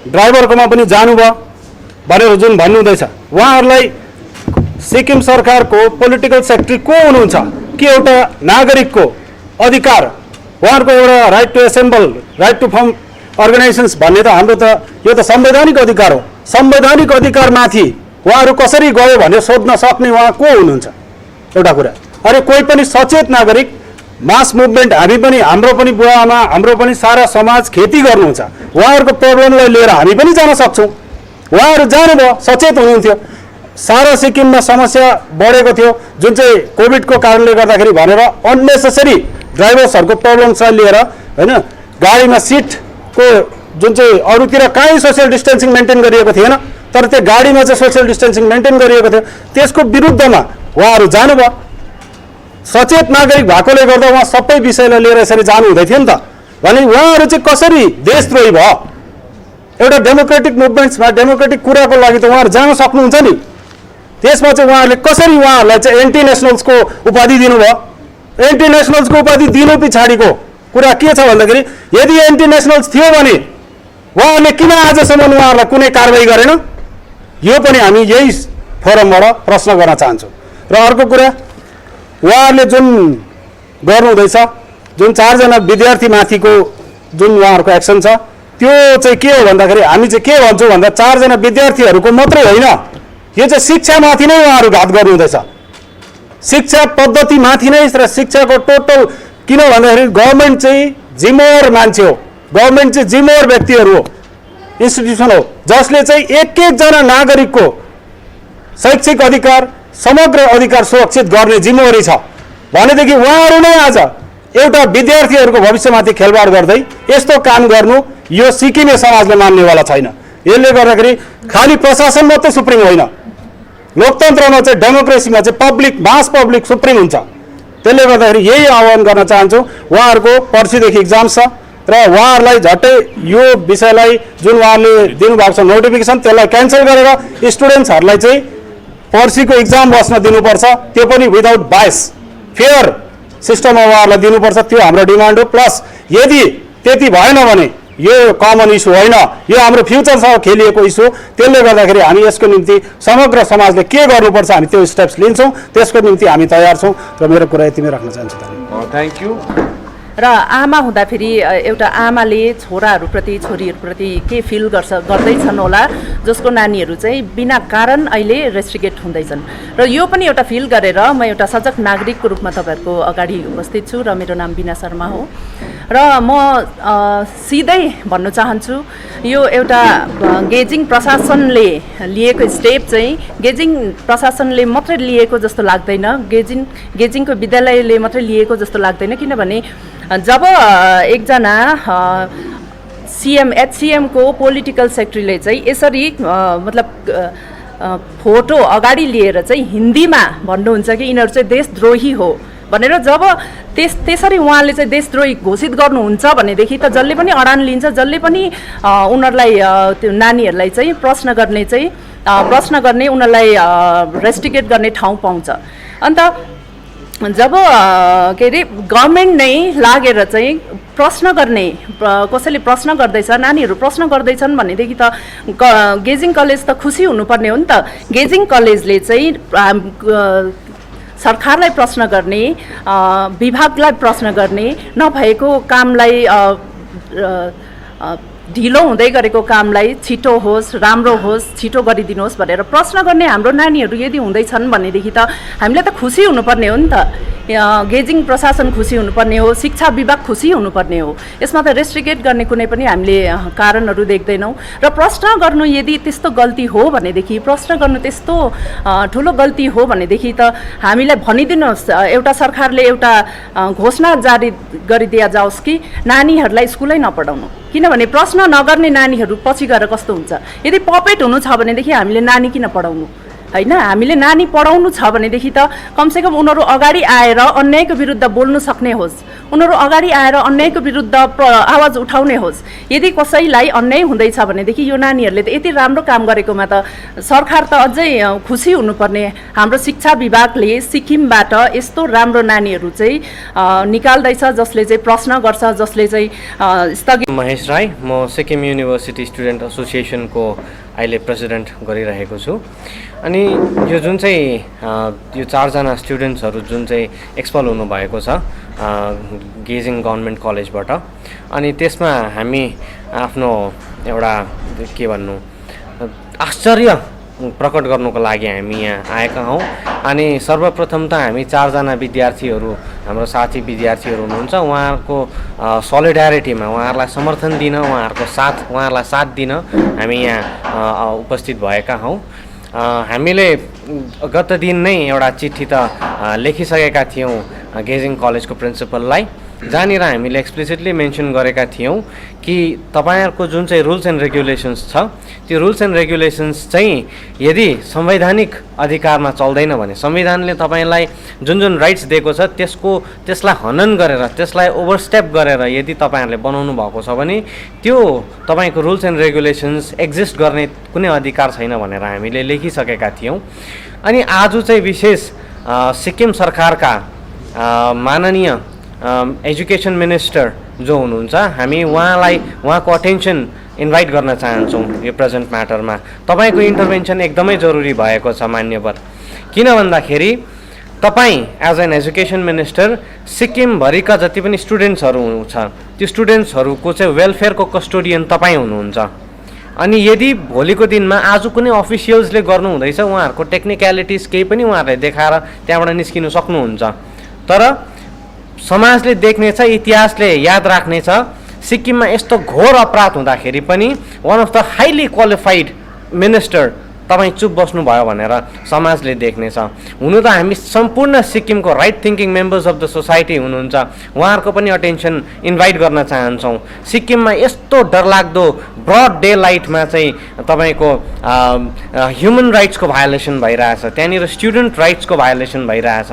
ड्राइभरकोमा पनि जानुभयो भनेर जुन भन्नुहुँदैछ, उहाँहरूलाई सिक्किम सरकारको पोलिटिकल सेक्रेटरी को हुनुहुन्छ कि एउटा नागरिकको अधिकार, उहाँहरूको एउटा right to assemble, right to form organisations भन्ने त हाम्रो त यो त संवैधानिक अधिकार हो। संवैधानिक अधिकारमाथि उहाँहरू कसरी गयो भनेर सोध्न सक्ने उहाँ को हुनुहुन्छ? एउटा कुरा। अरे कोही पनि सचेत नागरिक, मास मुभमेन्ट हामी पनि, हाम्रो पनि बुवा आमा, हाम्रो पनि सारा समाज खेती गर्नुहुन्छ, उहाँहरूको प्रब्लमलाई लिएर हामी पनि जान सक्छौँ। उहाँहरू जानुभयो, सचेत हुनुहुन्थ्यो। सारा सिक्किममा समस्या बढेको थियो जुन चाहिँ कोभिडको कारणले गर्दाखेरि भनेर अननेसेसरी ड्राइभर्सहरूको प्रब्लम्सलाई लिएर होइन, गाडीमा सिटको जुन चाहिँ अरूतिर कहीँ सोसियल डिस्टेन्सिङ मेन्टेन गरिएको थिएन तर त्यो गाडीमा चाहिँ सोसियल डिस्टेन्सिङ मेन्टेन गरिएको थियो। त्यसको विरुद्धमा उहाँहरू जानुभयो। सचेत नागरिक भएकोले गर्दा उहाँ सबै विषयलाई लिएर यसरी जानु हुँदै थियो नि त। भने उहाँहरू चाहिँ कसरी देशद्रोही भयो? एउटा डेमोक्रेटिक मुभमेन्ट्समा डेमोक्रेटिक कुराको लागि त उहाँहरू जान सक्नुहुन्छ नि। त्यसमा चाहिँ उहाँहरूले कसरी उहाँहरूलाई चाहिँ एन्टी नेसनल्सको उपाधि दिनुभयो? एन्टी नेसनल्सको उपाधि दिनु पछाडिको कुरा के छ भन्दाखेरि यदि एन्टी नेसनल्स थियो भने उहाँहरूले किन आजसम्म उहाँहरूलाई कुनै कारवाही गरेन? यो पनि हामी यही फोरमबाट प्रश्न गर्न चाहन्छौँ। र अर्को कुरा उहाँहरूले जुन गर्नुहुँदैछ, जुन 4 जना विद्यार्थीमाथिको जुन उहाँहरूको एक्सन छ त्यो चाहिँ के हो भन्दाखेरि हामी चाहिँ के भन्छौँ भन्दा 4 जना विद्यार्थीहरूको मात्रै होइन, यो चाहिँ शिक्षामाथि नै उहाँहरू घात गर्नुहुँदैछ। शिक्षा पद्धतिमाथि नै र शिक्षाको टोटल, किन भन्दाखेरि गभर्मेन्ट चाहिँ जिम्मेवार मान्छे हो, गभर्मेन्ट चाहिँ जिम्मेवार व्यक्तिहरू हो, इन्स्टिट्युसन हो जसले चाहिँ एक जना नागरिकको शैक्षिक अधिकार, समग्र अधिकार सुरक्षित गर्ने जिम्मेवारी छ। भनेदेखि उहाँहरू नै आज एउटा विद्यार्थीहरूको भविष्यमाथि खेलवाड गर्दै यस्तो काम गर्नु यो सिक्किमे समाजले मान्नेवाला छैन। यसले गर्दाखेरि खालि प्रशासन मात्रै सुप्रिम होइन, लोकतन्त्रमा चाहिँ डेमोक्रेसीमा चाहिँ पब्लिक, मास पब्लिक सुप्रिम हुन्छ। त्यसले गर्दाखेरि यही आह्वान गर्न चाहन्छु। उहाँहरूको पर्सिदेखि इक्जाम छ र उहाँहरूलाई झट्टै यो विषयलाई जुन उहाँहरूले दिनुभएको छ नोटिफिकेसन त्यसलाई क्यान्सल गरेर स्टुडेन्ट्सहरूलाई चाहिँ पर्सिको इक्जाम बस्न दिनुपर्छ, त्यो पनि विदाउट बायस, फेयर सिस्टममा उहाँहरूलाई दिनुपर्छ। त्यो हाम्रो डिमान्ड हो। प्लस यदि त्यति भएन भने यो कमन इस्यु होइन, यो हाम्रो फ्युचरसँग खेलिएको इस्यु। त्यसले गर्दाखेरि हामी यसको निम्ति समग्र समाजले के गर्नुपर्छ हामी त्यो स्टेप्स लिन्छौँ, त्यसको निम्ति हामी तयार छौँ। र मेरो कुरा यतिमै राख्न चाहन्छु। Thank you. र आमा हुँदाखेरि एउटा आमाले छोराहरूप्रति, छोरीहरूप्रति के फिल गर्दैछन् होला, जसको नानीहरू चाहिँ बिना कारण अहिले रेस्ट्रिकेट हुँदैछन्। र यो पनि एउटा फिल गरेर म एउटा सजग नागरिकको रूपमा तपाईँहरूको अगाडि उपस्थित छु र मेरो नाम बिना शर्मा हो। र म सिधै भन्न चाहन्छु, यो एउटा गेजिङ प्रशासनले लिएको स्टेप चाहिँ गेजिङ प्रशासनले मात्रै लिएको जस्तो लाग्दैन, गेजिङको विद्यालयले मात्रै लिएको जस्तो लाग्दैन। किनभने जब एकजना HCMको पोलिटिकल सेक्रेटरीले चाहिँ यसरी मतलब फोटो अगाडि लिएर चाहिँ हिन्दीमा भन्नुहुन्छ कि यिनीहरू चाहिँ देशद्रोही हो भनेर जब त्यसरी उहाँले चाहिँ देशद्रोही घोषित गर्नुहुन्छ भनेदेखि त जसले पनि अडान लिन्छ, जसले पनि उनीहरूलाई त्यो नानीहरूलाई चाहिँ प्रश्न गर्ने उनीहरूलाई रेस्ट्रिकेट गर्ने ठाउँ पाउँछ। अन्त जब के अरे गभर्मेन्ट नै लागेर चाहिँ प्रश्न गर्ने, कसैले प्रश्न गर्दैछ, नानीहरू प्रश्न गर्दैछन् भनेदेखि त गेजिङ कलेज त खुसी हुनुपर्ने हो नि त। गेजिङ कलेजले चाहिँ सरकारलाई प्रश्न गर्ने, विभागलाई प्रश्न गर्ने, नभएको कामलाई ढिलो हुँदै गरेको कामलाई छिटो होस्, राम्रो होस्, छिटो गरिदिनुहोस् भनेर प्रश्न गर्ने हाम्रो नानीहरू यदि हुँदैछन् भनेदेखि त हामीलाई त खुसी हुनुपर्ने हो नि त। गेजिङ प्रशासन खुसी हुनुपर्ने हो, शिक्षा विभाग खुसी हुनुपर्ने हो। यसमा त रेस्ट्रिकेट गर्ने कुनै पनि हामीले कारणहरू देख्दैनौँ। र प्रश्न गर्नु यदि त्यस्तो गल्ती हो भनेदेखि, प्रश्न गर्नु त्यस्तो ठुलो गल्ती हो भनेदेखि त हामीलाई भनिदिनुहोस्, एउटा सरकारले एउटा घोषणा जारी गरिदिया जाओस् कि नानीहरूलाई स्कुलै नपढाउनु। किनभने प्रश्न नगर्ने नानीहरू पछि गएर कस्तो हुन्छ, यदि पपेट हुनु छ भनेदेखि हामीले नानी किन पढाउनु होइन? हामीले नानी पढाउनु छ भनेदेखि त कमसेकम उनीहरू अगाडि आएर अन्यायको विरुद्ध बोल्नु सक्ने होस्, उनीहरू अगाडि आएर अन्यायको विरुद्ध आवाज उठाउने होस्। यदि कसैलाई अन्याय हुँदैछ भनेदेखि यो नानीहरूले त यति राम्रो काम गरेकोमा त सरकार त अझै खुसी हुनुपर्ने। हाम्रो शिक्षा विभागले सिक्किमबाट यस्तो राम्रो नानीहरू चाहिँ निकाल्दैछ, जसले चाहिँ प्रश्न गर्छ, जसले चाहिँ स्थगित। महेश राई, म सिक्किम युनिभर्सिटी स्टुडेन्ट एसोसिएसनको अहिले प्रेसिडेन्ट गरिरहेको छु। अनि यो जुन चाहिँ यो 4 जना स्टुडेन्ट्सहरू जुन चाहिँ एक्सपल हुनुभएको छ गेजिङ गभर्नमेन्ट कलेजबाट, अनि त्यसमा हामी आफ्नो एउटा के भन्नु आश्चर्य प्रकट गर्नुको लागि हामी यहाँ आएका हौँ। अनि सर्वप्रथम त हामी 4 जना विद्यार्थीहरू, हाम्रो साथी विद्यार्थीहरू हुनुहुन्छ, उहाँहरूको सोलिडारिटीमा उहाँहरूलाई समर्थन दिन, उहाँहरूलाई साथ दिन हामी यहाँ उपस्थित भएका हौँ। हामीले गत दिन नै एउटा चिठी त लेखिसकेका थियौँ गेजिङ कलेजको प्रिन्सिपललाई, जहाँनिर हामीले एक्सप्लिसिटली मेन्सन गरेका थियौँ कि तपाईँहरूको जुन चाहिँ रुल्स एन्ड रेगुलेसन्स छ, त्यो रुल्स एन्ड रेगुलेसन्स चाहिँ यदि संवैधानिक अधिकारमा चल्दैन भने, संविधानले तपाईँलाई जुन राइट्स दिएको छ त्यसलाई हनन गरेर, त्यसलाई ओभरस्टेप गरेर यदि तपाईँहरूले बनाउनु भएको छ भने त्यो तपाईँको रुल्स एन्ड रेगुलेसन्स एक्जिस्ट गर्ने कुनै अधिकार छैन भनेर हामीले लेखिसकेका थियौँ। अनि आज चाहिँ विशेष सिक्किम सरकारका माननीय एजुकेसन मिनिस्टर जो हुनुहुन्छ, हामी उहाँको अटेन्सन इन्भाइट गर्न चाहन्छौँ यो प्रेजेन्ट म्याटरमा। तपाईँको इन्टरभेन्सन एकदमै जरुरी भएको छ मान्यवर। किन भन्दाखेरि तपाईँ एज एन एजुकेसन मिनिस्टर सिक्किमभरिका जति पनि स्टुडेन्ट्सहरू छ, त्यो स्टुडेन्ट्सहरूको चाहिँ वेलफेयरको कस्टोडियन तपाईँ हुनुहुन्छ। अनि यदि भोलिको दिनमा आज कुनै अफिसियल्सले गर्नुहुँदैछ, उहाँहरूको टेक्निक्यालिटिज केही पनि उहाँहरूले देखाएर त्यहाँबाट निस्किनु सक्नुहुन्छ। तर समाजले देख्नेछ, इतिहासले याद राख्नेछ, सिक्किममा यस्तो घोर अपराध हुँदाखेरि पनि one of the highly qualified minister तपाईँ चुप बस्नुभयो भनेर समाजले देख्नेछ। हुनु त हामी सम्पूर्ण सिक्किमको right thinking members of the society हुनुहुन्छ, उहाँहरूको पनि अटेन्सन इन्भाइट गर्न चाहन्छौँ। सिक्किममा यस्तो डरलाग्दो ब्रड डे लाइटमा चाहिँ तपाईँको ह्युमन राइट्सको भायोलेसन भइरहेछ, त्यहाँनिर स्टुडेन्ट राइट्सको भायोलेसन भइरहेछ।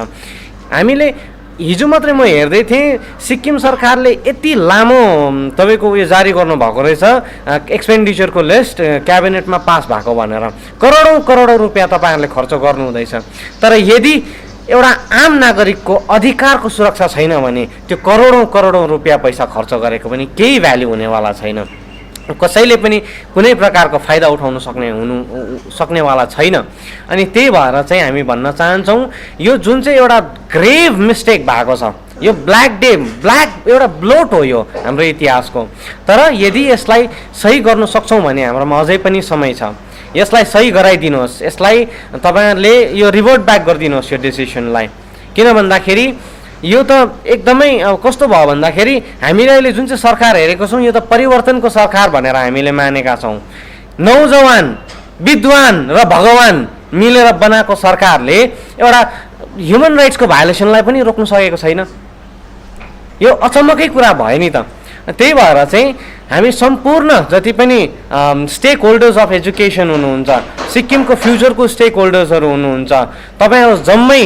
हामीले हिजो मात्रै म हेर्दै थिएँ, सिक्किम सरकारले यति लामो तपाईँको उयो जारी गर्नुभएको रहेछ एक्सपेन्डिचरको लिस्ट, क्याबिनेटमा पास भएको भनेर करोडौँ रुपियाँ तपाईँहरूले खर्च गर्नुहुँदैछ। तर यदि एउटा आम नागरिकको अधिकारको सुरक्षा छैन भने त्यो करोडौँ रुपियाँ पैसा खर्च गरेको पनि केही भ्याल्यु हुनेवाला छैन, कसैले पनि कुनै प्रकारको फाइदा उठाउन सक्नेवाला छैन। अनि त्यही भएर चाहिँ हामी भन्न चाहन्छौँ, यो जुन चाहिँ एउटा ग्रेभ मिस्टेक भएको छ, यो ब्ल्याक एउटा ब्लोट हो यो हाम्रो इतिहासको। तर यदि यसलाई सही गर्न सक्छौँ भने हाम्रोमा अझै पनि समय छ। यसलाई सही गराइदिनुहोस्, यसलाई तपाईँहरूले यो रिभर्ट ब्याक गरिदिनुहोस् यो डिसिसनलाई। किन भन्दाखेरि यो त एकदमै कस्तो भयो भन्दाखेरि हामीले अहिले जुन चाहिँ सरकार हेरेको छौँ, यो त परिवर्तनको सरकार भनेर हामीले मानेका छौँ। नौजवान, विद्वान र भगवान मिलेर बनाएको सरकारले एउटा ह्युमन राइट्सको भायोलेसनलाई पनि रोक्न सकेको छैन। यो अचम्मकै कुरा भयो नि त। त्यही भएर चाहिँ हामी सम्पूर्ण जति पनि स्टेक होल्डर्स अफ एजुकेसन हुनुहुन्छ, सिक्किमको फ्युचरको स्टेक होल्डर्सहरू हुनुहुन्छ, तपाईँहरू जम्मै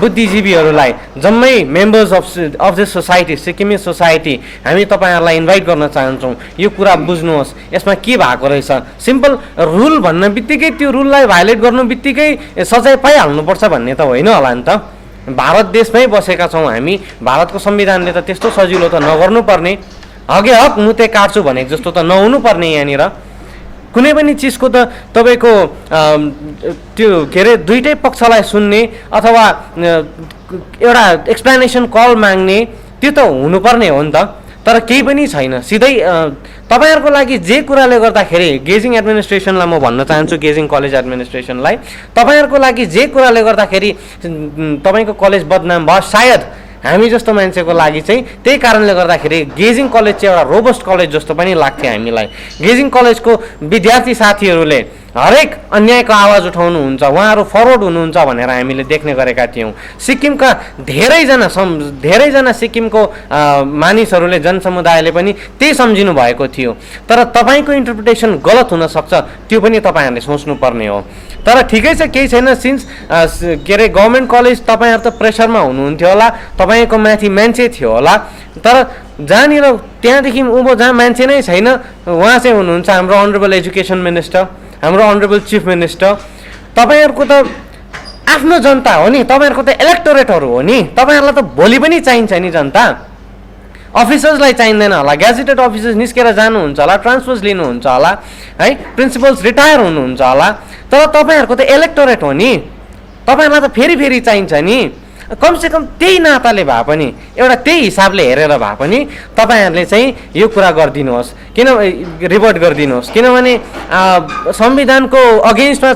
बुद्धिजीवीहरूलाई, जम्मै मेम्बर्स अफ दिस सोसाइटी, सिक्किमी सोसाइटी, हामी तपाईँहरूलाई इन्भाइट गर्न चाहन्छौँ। यो कुरा बुझ्नुहोस्, यसमा के भएको रहेछ। सिम्पल रुल भन्न बित्तिकै त्यो रुललाई भायोलेट गर्नु बित्तिकै सजाय पाइहाल्नुपर्छ भन्ने त होइन होला नि त। भारत देशमै बसेका छौँ हामी, भारतको संविधानले त त्यस्तो सजिलो त नगर्नुपर्ने, हगे हक मुते काट्छु भनेको जस्तो त नहुनुपर्ने। यहाँनिर कुनै पनि चिजको त तपाईँको त्यो के अरे दुइटै पक्षलाई सुन्ने अथवा एउटा एक्सप्लेनेसन कल माग्ने त्यो त हुनुपर्ने हो नि त। तर केही पनि छैन, सिधै तपाईँहरूको लागि जे कुराले गर्दाखेरि गेजिङ एडमिनिस्ट्रेसनलाई म भन्न चाहन्छु, गेजिङ कलेज एडमिनिस्ट्रेसनलाई, तपाईँहरूको लागि जे कुराले गर्दाखेरि तपाईँको कलेज बदनाम भयो, सायद हामी जस्तो मान्छेको लागि चाहिँ त्यही कारणले गर्दाखेरि गेजिङ कलेज चाहिँ एउटा रोबस्ट कलेज जस्तो पनि लाग्थ्यो हामीलाई। गेजिङ कलेजको विद्यार्थी साथीहरूले हरेक अन्यायको आवाज उठाउनुहुन्छ, उहाँहरू फरवर्ड हुनुहुन्छ भनेर हामीले देख्ने गरेका थियौँ। सिक्किमका धेरैजना सिक्किमको मानिसहरूले, जनसमुदायले पनि त्यही सम्झिनु भएको थियो। तर तपाईँको इन्टरप्रिटेसन गलत हुनसक्छ, त्यो पनि तपाईँहरूले सोच्नुपर्ने हो। तर ठिकै छ, केही छैन, सिन्स के अरे गभर्मेन्ट कलेज तपाईँहरू त प्रेसरमा हुनुहुन्थ्यो होला, तपाईँको माथि मान्छे थियो होला, तर जहाँनिर त्यहाँदेखि उँभो जहाँ मान्छे नै छैन उहाँ चाहिँ हुनुहुन्छ हाम्रो अनरेबल एजुकेसन मिनिस्टर, हाम्रो अनरेबल चिफ मिनिस्टर। तपाईँहरूको त आफ्नो जनता हो नि, तपाईँहरूको त इलेक्टोरेटहरू हो नि, तपाईँहरूलाई त भोलि पनि चाहिन्छ नि जनता। अफिसर्सलाई चाहिँदैन होला, ग्याजेटेड अफिसर्स निस्केर जानुहुन्छ होला, ट्रान्सफर्स लिनुहुन्छ होला है, प्रिन्सिपल्स रिटायर हुनुहुन्छ होला, तर तपाईँहरूको त इलेक्टोरेट हो नि, तपाईँहरूलाई त फेरि चाहिन्छ नि। कमसेकम त्यही नाताले भए पनि, एउटा त्यही हिसाबले हेरेर भए पनि तपाईँहरूले चाहिँ यो कुरा गरिदिनुहोस्, किन रिभर्ट गरिदिनुहोस्। किनभने संविधानको अगेन्स्टमा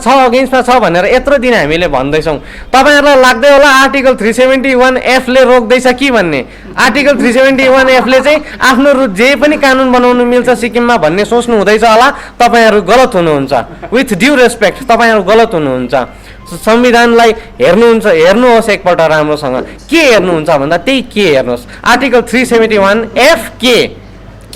छ भनेर यत्रो दिन हामीले भन्दैछौँ, तपाईँहरूलाई लाग्दै होला आर्टिकल 371F ले रोक्दैछ कि भन्ने। आर्टिकल 371F ले चाहिँ आफ्नो जे पनि कानुन बनाउनु मिल्छ सिक्किममा भन्ने सोच्नु हुँदैछ होला। तपाईँहरू गलत हुनुहुन्छ, विथ ड्यु रेस्पेक्ट तपाईँहरू गलत हुनुहुन्छ। संविधानलाई हेर्नुहोस् एकपल्ट राम्रोसँग। के हेर्नुहुन्छ भन्दा त्यही के हेर्नुहोस्, आर्टिकल 371F के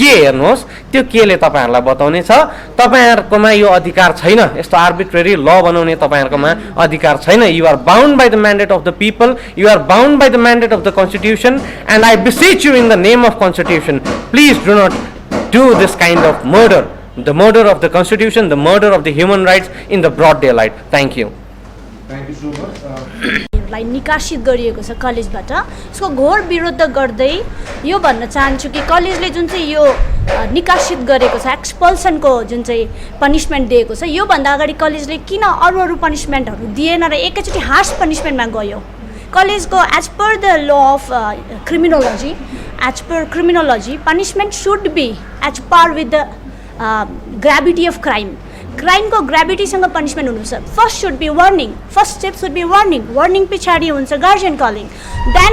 हेर्नुहोस्, त्यो केले तपाईँहरूलाई बताउने छ तपाईँहरूकोमा यो अधिकार छैन, यस्तो आर्बिट्रेरी ल बनाउने तपाईँहरूकोमा अधिकार छैन। You are bound by the mandate of the people, you are bound by the mandate of the constitution, and I beseech you in the name of constitution, please do not do this kind of murder, the murder of the constitution, the murder of the human rights in the broad daylight. Thank you. लाई निकासित गरिएको छ कलेजबाट, यसको घोर विरोध गर्दै यो भन्न चाहन्छु कि कलेजले जुन चाहिँ यो निकासित गरेको छ, एक्सपल्सनको जुन चाहिँ पनिसमेन्ट दिएको छ, योभन्दा अगाडि कलेजले किन अरू पनिसमेन्टहरू दिएन र एकैचोटि हार्स पनिसमेन्टमा गयो। कलेजको as per the law of criminology punishment should be as per with the gravity of crime. क्राइमको ग्राभिटीसँग पनिसमेन्ट हुनुहुन्छ। First should be warning, first step should be warning पछाडि हुन्छ guardian calling, then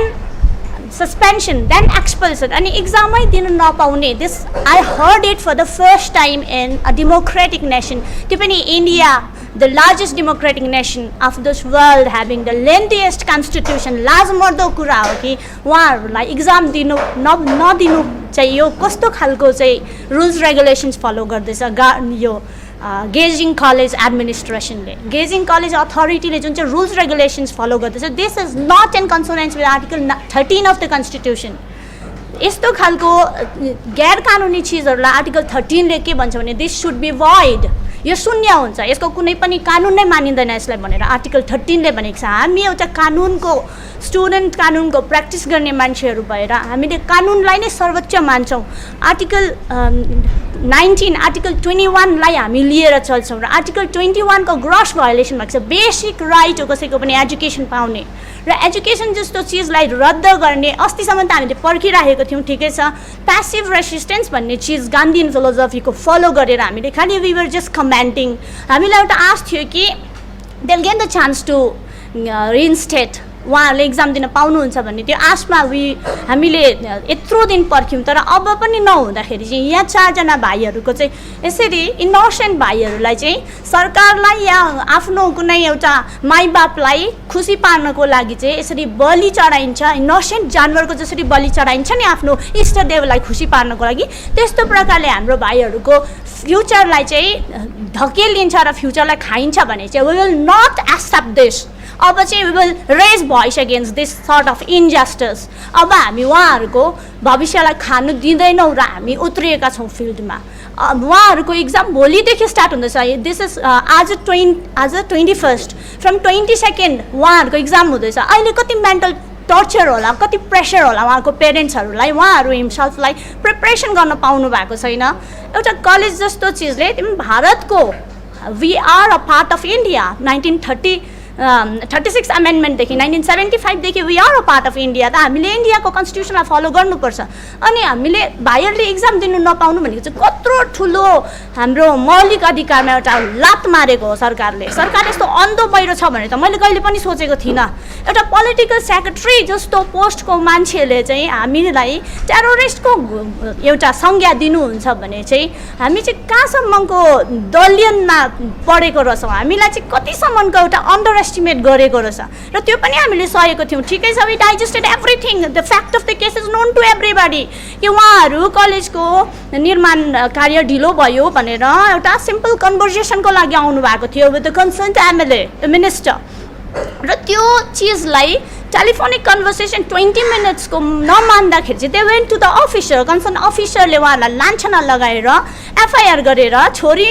suspension, then expulsion, अनि एक्जामै दिन नपाउने। This I heard it for the first time in a democratic nation, त्यो पनि India, the largest democratic nation of this world, having the लेन्थिएस्ट constitution. लाजमर्दो कुरा हो कि उहाँहरूलाई इक्जाम नदिनु चाहिँ यो कस्तो खालको चाहिँ रुल्स रेगुलेसन्स फलो गर्दैछ यो गेजिङ कलेज एडमिनिस्ट्रेसनले, गेजिङ कलेज अथोरिटीले जुन चाहिँ रुल्स रेगुलेसन्स फलो गर्दैछ, this is not in consonance with article 13 of the constitution. यस्तो खालको गैर कानुनी चिजहरूलाई आर्टिकल 13ले के भन्छ भने दिस सुड बी void, यो शून्य हुन्छ, यसको कुनै पनि कानुन नै मानिँदैन यसलाई भनेर आर्टिकल 13ले भनेको छ। हामी एउटा कानुनको स्टुडेन्ट, कानुनको प्र्याक्टिस गर्ने मान्छेहरू भएर हामीले कानुनलाई नै सर्वोच्च मान्छौँ। आर्टिकल 19, आर्टिकल 21लाई हामी लिएर चल्छौँ र आर्टिकल 21 को ग्रस भायोलेसन भएको छ। बेसिक राइट हो कसैको पनि एजुकेसन पाउने, र एजुकेसन जस्तो चिजलाई रद्द गर्ने अस्तिसम्म त हामीले पर्खिरहेको थियौँ, ठिकै छ। प्यासिभ रेसिस्टेन्स भन्ने चिज गान्धीयन फिलोसफीको फलो गरेर हामीले खालि वी वर जस्ट कमेन्टिङ। हामीलाई एउटा आश थियो कि they will get the chance to reinstate उहाँहरूले एक्जाम दिन पाउनुहुन्छ भन्ने त्यो आशमा हामीले यत्रो दिन पर्ख्यौँ, तर अब पनि नहुँदाखेरि चाहिँ यहाँ 4 जना भाइहरूको चाहिँ यसरी इनोसेन्ट भाइहरूलाई चाहिँ सरकारलाई या आफ्नो कुनै एउटा माइबापलाई खुसी पार्नको लागि चाहिँ यसरी बलि चढाइन्छ। इनोसेन्ट जानवरको जसरी बलि चढाइन्छ नि आफ्नो इष्टदेवलाई खुसी पार्नको लागि, त्यस्तो प्रकारले हाम्रो भाइहरूको फ्युचरलाई चाहिँ धकेलिन्छ र फ्युचरलाई खाइन्छ भने चाहिँ we will not accept this. अब चाहिँ we will raise voice against this sort of injustice. अब हामी उहाँहरूको भविष्यलाई खानु दिँदैनौँ र हामी उत्रिएका छौँ फिल्डमा। उहाँहरूको इक्जाम भोलिदेखि स्टार्ट हुँदैछ। दिस इज आज 21 फ्रम 22 उहाँहरूको इक्जाम हुँदैछ। अहिले कति मेन्टल टर्चर होला, कति प्रेसर होला उहाँको पेरेन्ट्सहरूलाई, उहाँहरू हिमसेल्फलाई प्रिपरेसन गर्न पाउनु भएको छैन। एउटा कलेज जस्तो चिजले भारतको we are a part of India 1936 अमेन्डमेन्टदेखि 1975देखि we are a part of India. त हामीले इन्डियाको कन्स्टिट्युसनलाई फलो गर्नुपर्छ। अनि हामीले भाइहरूले इक्जाम दिनु नपाउनु भनेको चाहिँ कत्रो ठुलो हाम्रो मौलिक अधिकारमा एउटा लात मारेको हो सरकारले। सरकार यस्तो अन्धो पहिरो छ भने त मैले कहिले पनि सोचेको थिइनँ। एउटा पोलिटिकल सेक्रेटरी जस्तो पोस्टको मान्छेले चाहिँ हामीलाई टेरोरिस्टको एउटा संज्ञा दिनुहुन्छ भने चाहिँ हामी चाहिँ कहाँसम्मको दलियनमा पढेको रहेछौँ, हामीलाई चाहिँ कतिसम्मको एउटा अन्डर एस्टिमेट गरेको रहेछ र त्यो पनि हामीले सहेको थियौँ। ठिकै छ, we digested everything. The fact of the case is known to everybody कि उहाँहरू कलेजको निर्माण कार्य ढिलो भयो भनेर एउटा सिम्पल कन्भर्सेसनको लागि आउनु भएको थियो with the concern MLA minister. र त्यो चिजलाई टेलिफोनिक कन्भर्सेसन 20 मिनट्सको नमान्दाखेरि चाहिँ they went to the officer, concern अफिसरले उहाँलाई लान्छना लगाएर एफआइआर गरेर छोरी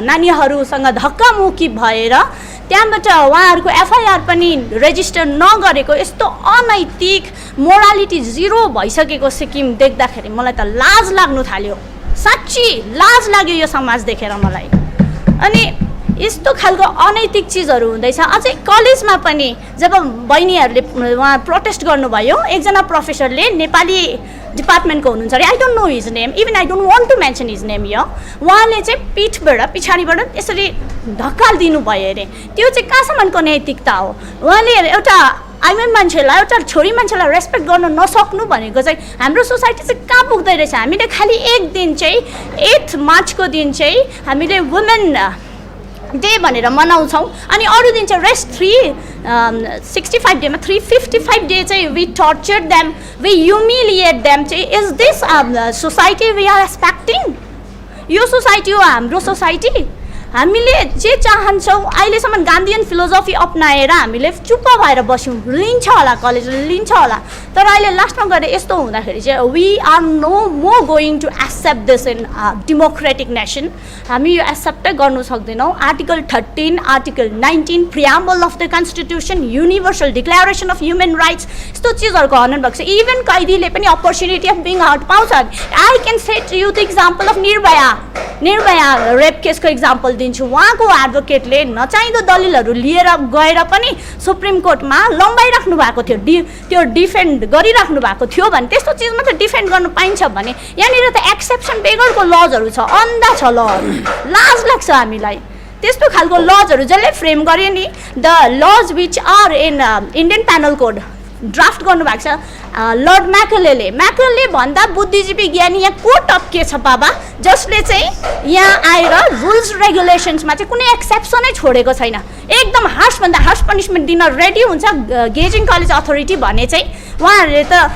नानीहरूसँग धक्कामुक्की भएर त्यहाँबाट उहाँहरूको एफआइआर पनि रेजिस्टर नगरेको यस्तो अनैतिक मोरालिटी जिरो भइसकेको सिक्किम देख्दाखेरि मलाई त लाज लाग्नु थाल्यो। साँच्ची लाज लाग्यो यो समाज देखेर मलाई। अनि यस्तो खालको अनैतिक चिजहरू हुँदैछ। अझै कलेजमा पनि जब बहिनीहरूले उहाँ प्रोटेस्ट गर्नुभयो, एकजना प्रोफेसरले नेपाली डिपार्टमेन्टको हुनुहुन्छ अरे, I don't know his name, even I don't want to mention his name यो, उहाँले चाहिँ पछाडिबाट यसरी धक्काल दिनुभयो अरे। त्यो चाहिँ कहाँसम्मको नैतिकता हो? उहाँले एउटा मान्छेलाई, एउटा छोरी मान्छेलाई रेस्पेक्ट गर्न नसक्नु भनेको चाहिँ हाम्रो सोसाइटी चाहिँ कहाँ पुग्दै रहेछ? हामीले खालि एक दिन चाहिँ 8 मार्चको दिन चाहिँ हामीले वुमेन डे भनेर मनाउँछौँ, अनि अरू दिन चाहिँ रेस्ट 365 डेमा 355 डे चाहिँ we torture them, we humiliate them. चाहिँ is this society we are expecting? यो सोसाइटी हो हाम्रो सोसाइटी? हामीले जे चाहन्छौँ अहिलेसम्म गान्धीयन फिलोसफी अपनाएर हामीले चुप्प भएर बस्यौँ, लिन्छ होला कलेजले, लिन्छ होला। तर अहिले लास्टमा गएर यस्तो हुँदाखेरि चाहिँ we are no more going to accept this in democratic nation. हामी यो एक्सेप्टै गर्नु सक्दैनौँ। Article 13, article 19 preamble of the constitution, universal declaration of human rights, यस्तो चिजहरूको हनन भएको छ। इभन कैदीले पनि अपर्च्युनिटी अफ बिङ हर्ट पाउँछ। I can set you the example of Nirbhaya rape केसको इक्जाम्पल दिन्छु। उहाँको एडभोकेटले नचाहिँदो दलिलहरू लिएर गएर पनि सुप्रिम कोर्टमा लम्बाइराख्नु भएको थियो, त्यो डिफेन्ड गरिराख्नु भएको थियो भने त्यस्तो चिजमा त डिफेन्ड गर्नु पाइन्छ भने यहाँनिर त एक्सेप्सन बेगरको लजहरू छ, अन्धा छ लजहरू। लाज लाग्छ हामीलाई त्यस्तो खालको लजहरू जसले फ्रेम गरे नि। The laws which are in Indian penal code draft गर्नुभएको छ लर्ड म्याकले भन्दा बुद्धिजीवी ज्ञानी यहाँ कोर्ट अफ के छ बाबा, जसले चाहिँ यहाँ आएर रुल्स रेगुलेसन्समा चाहिँ कुनै एक्सेप्सनै छोडेको छैन। एकदम हार्सभन्दा हार्स पनिसमेन्ट दिन रेडी हुन्छ गेजिङ कलेज अथोरिटी भने चाहिँ उहाँहरूले त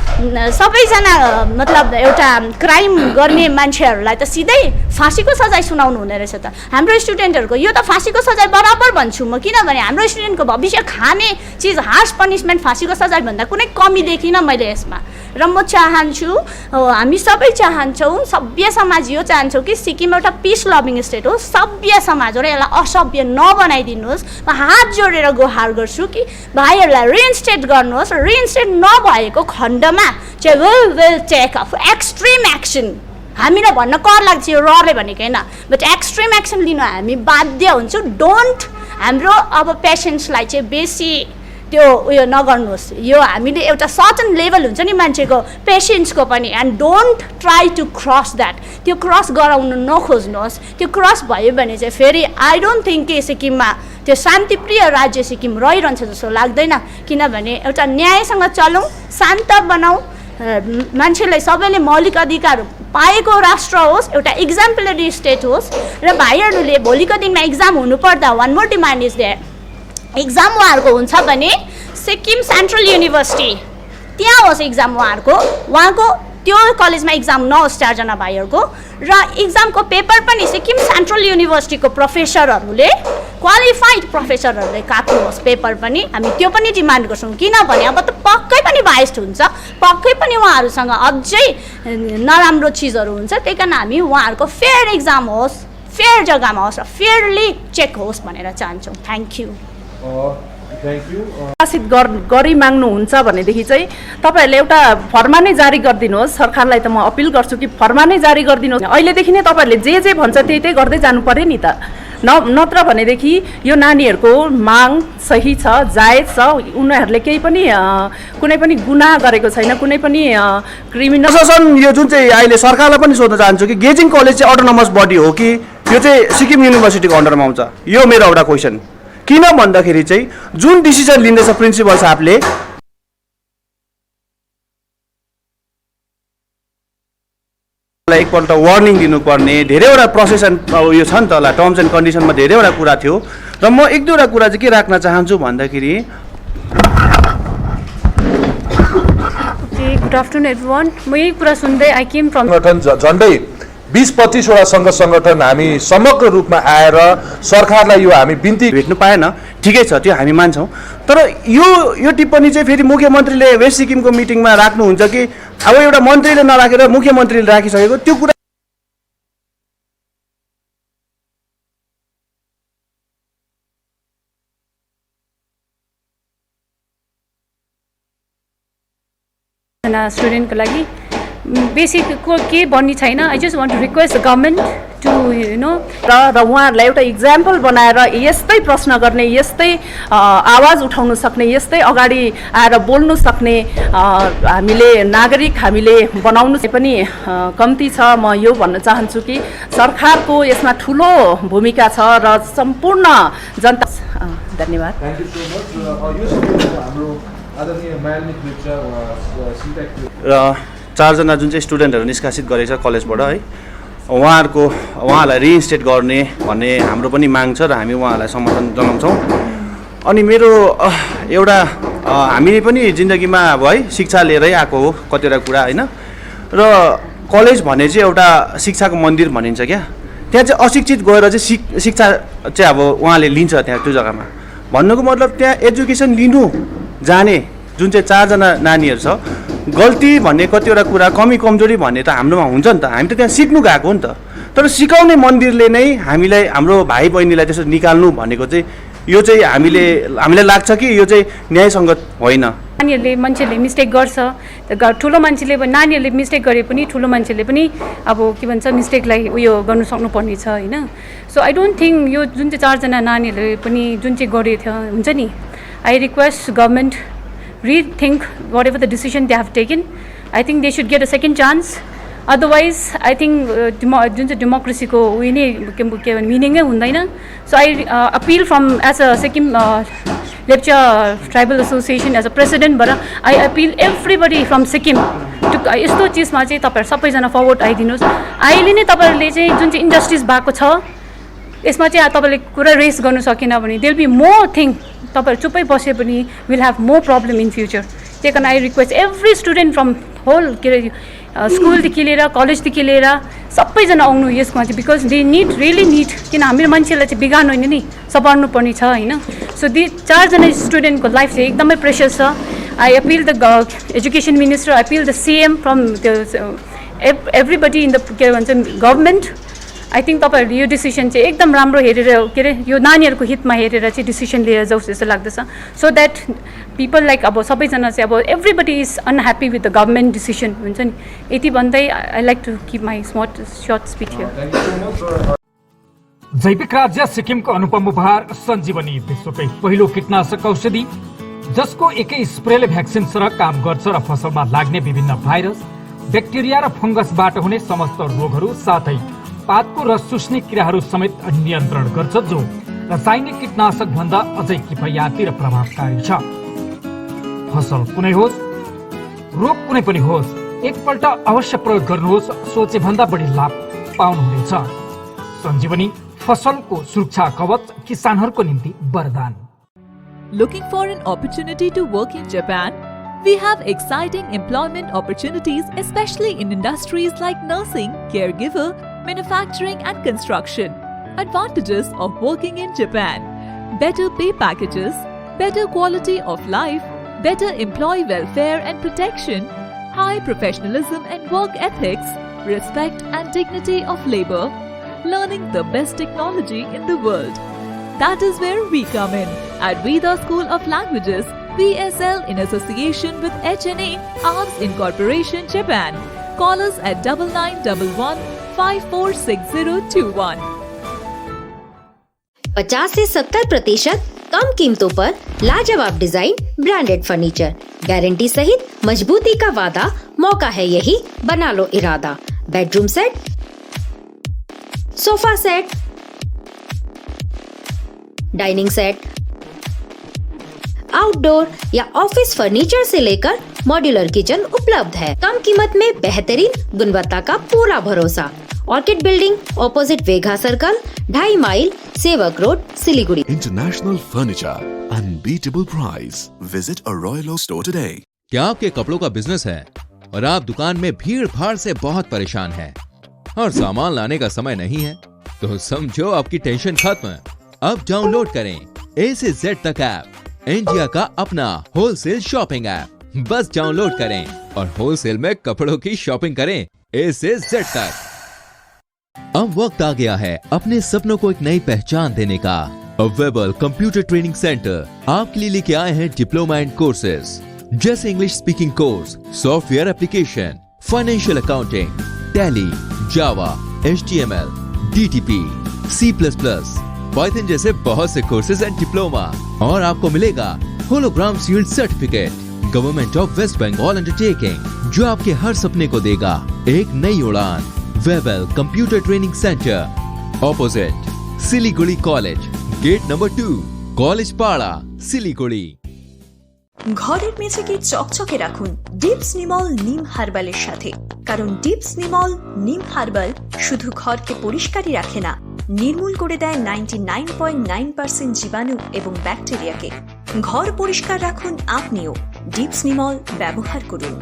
सबैजना मतलब एउटा क्राइम गर्ने मान्छेहरूलाई त सिधै फाँसीको सजाय सुनाउनु हुने रहेछ। त हाम्रो स्टुडेन्टहरूको यो त फाँसीको सजाय बराबर भन्छु म, किनभने हाम्रो स्टुडेन्टको भविष्य खाने चिज हार्स पनिसमेन्ट फाँसीको सजाय भन्दा कुनै कमी देखिनँ मैले यसमा। र म चाहन्छु, हामी सबै चाहन्छौँ, सभ्य समाज यो चाहन्छौँ कि सिक्किम एउटा पिस लभिङ स्टेट हो, सभ्य समाज हो र यसलाई असभ्य नबनाइदिनुहोस्। म हात जोडेर गुहार गर्छु कि भाइहरूलाई रिइन्स्टेट गर्नुहोस्। रिइन्स्टेट नभएको खण्डमा चाहिँ will take of extreme action. हामीलाई भन्न कर लाग्छ यो रले भनेको होइन, बट एक्सट्रिम एक्सन लिन हामी बाध्य हुन्छौँ। डोन्ट हाम्रो अब पेसेन्ट्सलाई चाहिँ बेसी त्यो उयो नगर्नुहोस्। यो हामीले एउटा सर्टन लेभल हुन्छ नि मान्छेको पेसेन्सको पनि, and don't try to cross that. त्यो क्रस गराउनु नखोज्नुहोस्। त्यो क्रस भयो भने चाहिँ फेरि आई डोन्ट थिङ्क कि सिक्किममा त्यो शान्तिप्रिय राज्य सिक्किम रहिरहन्छ जस्तो लाग्दैन। किनभने एउटा न्यायसँग चलौँ, शान्त बनाऊ, मान्छेलाई सबैले मौलिक अधिकार पाएको राष्ट्र होस्, एउटा इक्जाम्पलरी स्टेट होस्। र भाइहरूले भोलिको दिनमा इक्जाम हुनुपर्दा one more demand is there, exam उहाँहरूको हुन्छ भने सिक्किम सेन्ट्रल युनिभर्सिटी त्यहाँ होस् इक्जाम उहाँको त्यो कलेजमा इक्जाम नहोस् 4 जना भाइहरूको। र इक्जामको पेपर पनि सिक्किम सेन्ट्रल युनिभर्सिटीको प्रोफेसरहरूले, क्वालिफाइड प्रोफेसरहरूले काट्नुहोस् पेपर पनि। हामी त्यो पनि डिमान्ड गर्छौँ। किनभने अब त पक्कै पनि बाइस्ड हुन्छ, पक्कै पनि उहाँहरूसँग अझै नराम्रो चिजहरू हुन्छ। त्यही कारण हामी उहाँहरूको फेयर इक्जाम होस्, फेयर जग्गामा होस् र फेयरली चेक होस् भनेर चाहन्छौँ। Thank you. प्रकाशित गरी माग्नुहुन्छ भनेदेखि चाहिँ तपाईँहरूले एउटा फर्मानै जारी गरिदिनुहोस्। सरकारलाई त म अपिल गर्छु कि फर्मानै जारी गरिदिनुहोस्। अहिलेदेखि नै तपाईँहरूले जे भन्छ त्यही गर्दै जानु पर्यो नि त। नत्र भनेदेखि यो नानीहरूको माग सही छ, जायज छ। उनीहरूले केही पनि कुनै पनि गुनाह गरेको छैन, कुनै पनि क्रिमिनल। प्रशासन यो जुन चाहिँ अहिले सरकारलाई पनि सोध्न चाहन्छु कि गेजिङ कलेज चाहिँ अटोनोमस बडी हो कि यो चाहिँ सिक्किम युनिभर्सिटीको अन्डरमा आउँछ? यो मेरो एउटा क्वेसन। किन भन्दाखेरि चाहिँ जुन डिसिजन लिँदैछ प्रिन्सिपल साहबले, एकपल्ट वार्निङ दिनुपर्ने धेरैवटा प्रोसेस यो छ नि त होला, टर्म्स एन्ड कन्डिसनमा धेरैवटा कुरा थियो। र म 1-2 कुरा चाहिँ के राख्न चाहन्छु भन्दाखेरि, गुड आफ्टरनुन एभ्रिवान। म यही कुरा सुन्दै आई केम फ्रम सङ्गठन झन्डै 20-25 वटा सङ्घ सङ्गठन हामी समग्र रूपमा आएर सरकारलाई यो हामी बिन्ती भेट्नु पाएन, ठिकै छ, त्यो हामी मान्छौँ। तर यो टिप्पणी चाहिँ फेरि मुख्यमन्त्रीले वेस्ट सिक्किमको मिटिङमा राख्नुहुन्छ कि अब एउटा मन्त्रीले नराखेर मुख्यमन्त्रीले राखिसकेको, त्यो कुरा स्टुडेन्टको लागि बेसिक के भन्ने छैन। I just want to request the government to र उहाँहरूलाई एउटा इक्जाम्पल बनाएर यस्तै प्रश्न गर्ने, यस्तै आवाज उठाउन सक्ने, यस्तै अगाडि आएर बोल्नु सक्ने हामीले नागरिक हामीले बनाउनु पनि कम्ती छ। म यो भन्न चाहन्छु कि सरकारको यसमा ठुलो भूमिका छ र सम्पूर्ण जनता। धन्यवाद। र 4 जना जुन चाहिँ स्टुडेन्टहरू निष्कासित गरेको छ कलेजबाट है, उहाँहरूलाई रिइन्स्टेट गर्ने भन्ने हाम्रो पनि माग छ र हामी उहाँहरूलाई समर्थन जनाउँछौँ। अनि मेरो एउटा हामीले पनि जिन्दगीमा अब है शिक्षा लिएरै आएको हो कतिवटा कुरा होइन, र कलेज भने चाहिँ एउटा शिक्षाको मन्दिर भनिन्छ क्या। त्यहाँ चाहिँ अशिक्षित गएर चाहिँ शिक्षा चाहिँ अब उहाँले लिन्छ त्यहाँ त्यो जग्गामा। भन्नुको मतलब त्यहाँ एजुकेसन लिनु जाने जुन चाहिँ 4 जना नानीहरू छ, गल्ती भन्ने कतिवटा कुरा, कमी कमजोरी भन्ने त हाम्रोमा हुन्छ नि त। हामी त त्यहाँ सिक्नु गएको हो नि त। तर सिकाउने मन्दिरले नै हामीलाई, हाम्रो भाइ बहिनीलाई त्यसरी निकाल्नु भनेको चाहिँ यो चाहिँ हामीलाई लाग्छ कि यो चाहिँ न्यायसङ्गत होइन। नानीहरूले मान्छेले मिस्टेक गर्छ, ठुलो मान्छेले नानीहरूले मिस्टेक गरे पनि ठुलो मान्छेले पनि अब के भन्छ मिस्टेकलाई उयो गर्नु सक्नुपर्ने छ होइन। सो आई डोन्ट थिङ्क यो जुन चाहिँ 4 जना नानीहरूले पनि जुन चाहिँ गरेको थियो हुन्छ नि, I request government rethink whatever the decision they have taken. I think they should get a second chance. Otherwise, I think जुन चाहिँ डेमोक्रेसीको उयो नै के मिनिङै हुँदैन. So I appeal from as a Sikkim Lepcha Tribal Association as a president, but I appeal everybody from Sikkim to यस्तो चिजमा चाहिँ तपाईहरु सबैजना फरवर्ड आइदिनुस्. अहिले नै तपाईहरुले चाहिँ जुन चाहिँ इन्डस्ट्रिज भएको छ यसमा चाहिँ तपाईले कुरा रेस गर्न सकेन भने there will be more thing. तपाईहरु चुप्पै बसे पनि will have more problem in future. त्यही कारण I request every student from whole स्कुलदेखि लिएर कलेजदेखि लिएर सबैजना आउनु यसमा चाहिँ बिकज दे रियली निड किन हाम्रो मान्छेलाई चाहिँ बिगार्नु होइन नि सपार्नु पर्ने छ होइन. सो दि 4 जना स्टुडेन्टको लाइफ चाहिँ एकदमै प्रेसियस छ. I appeal the education minister, I appeal the CM from everybody in the के भन्छ गभर्मेन्ट. आई थिङ्क तपाईँहरूले यो डिसिसन चाहिँ एकदम राम्रो हेरेर के अरे यो नानीहरूको हितमा हेरेर चाहिँ डिसिसन लिएर जाओस् जस्तो लाग्दछ. सो द्याट पिपल लाइक अब सबैजना चाहिँ अब everybody is unhappy with the government decision हुन्छ नि. यति भन्दै I like to keep my short speech here. जैविक राज्य सिक्किमको अनुपम उपहार सञ्जीवनी, विश्वकै पहिलो कीटनाशक औषधि जसको एकै स्प्रेले भ्याक्सिन सरह काम गर्छ र फसलमा लाग्ने विभिन्न भाइरस, ब्याक्टेरिया र फंगसबाट हुने समस्त रोगहरू साथै पातको रस चुस्ने किराहरू समेत नियन्त्रण गर्छ, जो रासायनिक कीटनाशक भन्दा अझै किफायती र प्रभावकारी छ। फसल कुनै होस्, रोग कुनै पनि होस्, एकपल्ट अवश्य प्रयोग गर्नुहोस्, सोचे भन्दा बढी लाभ पाउनुहुनेछ। सञ्जीवनी फसलको सुरक्षा कवच, किसानहरूको निम्ति वरदान। Looking for an opportunity to work in Japan? We have exciting employment opportunities, especially in industries like nursing, caregiver, manufacturing and construction. Advantages of working in Japan: better pay packages, better quality of life, better employee welfare and protection, high professionalism and work ethics, respect and dignity of labor, learning the best technology in the world. That is where we come in at Veda School of Languages, VSL, in association with HNA Arms Incorporation, Japan. Call us at 9911 546021. 50 से 70% कम कीमतों पर लाजवाब design, branded furniture, guarantee सहित मजबूती का वादा। मौका है यही, बना लो इरादा। Bedroom set, sofa set, dining set, outdoor या ऑफिस फर्नीचर से लेकर मॉड्यूलर किचन उपलब्ध है। कम कीमत में बेहतरीन गुणवत्ता का पूरा भरोसा। Orchid building, opposite Vega circle, 2.5 mile, Sevoke road, Siliguri. International furniture, unbeatable price. Visit a Royal Oak store today. क्या आपके कपड़ों का बिजनेस है और आप दुकान में भीड़ भाड़ से बहुत परेशान हैं और सामान लाने का समय नहीं है? तो समझो आपकी टेंशन खत्म। अब डाउनलोड करें A से Z तक ऐप, इंडिया का अपना होलसेल शॉपिंग ऐप। बस डाउनलोड करें और होलसेल में कपड़ों की शॉपिंग करें A से Z तक। अब वक्त आ गया है अपने सपनों को एक नई पहचान देने का। अवेबल कंप्यूटर ट्रेनिंग सेंटर आपके लिए लेके आए हैं डिप्लोमा एंड कोर्सेज, जैसे English speaking course, software application, financial accounting, Tally, Java, HTML, DTP, C++, Python जैसे बहुत से कोर्सेज एंड डिप्लोमा। और आपको मिलेगा hologram sealed certificate, government of West Bengal undertaking, जो आपके हर सपने को देगा एक नई उड़ान। Webel computer training centre, opposite Siliguri college, gate number 2, college Para, Siliguri. ঘরের মেঝেকে চকচকে রাখুন ডিপস নিমল নিম হার্বালের সাথে, কারণ ডিপস নিমল নিম হার্বাল শুধু ঘরকে পরিষ্কারই রাখে না, নির্মূল করে দেয় 99.9% জীবাণু এবং ব্যাকটেরিয়াকে। ঘর পরিষ্কার রাখুন আপনিও, ডিপস নিমল ব্যবহার করুন।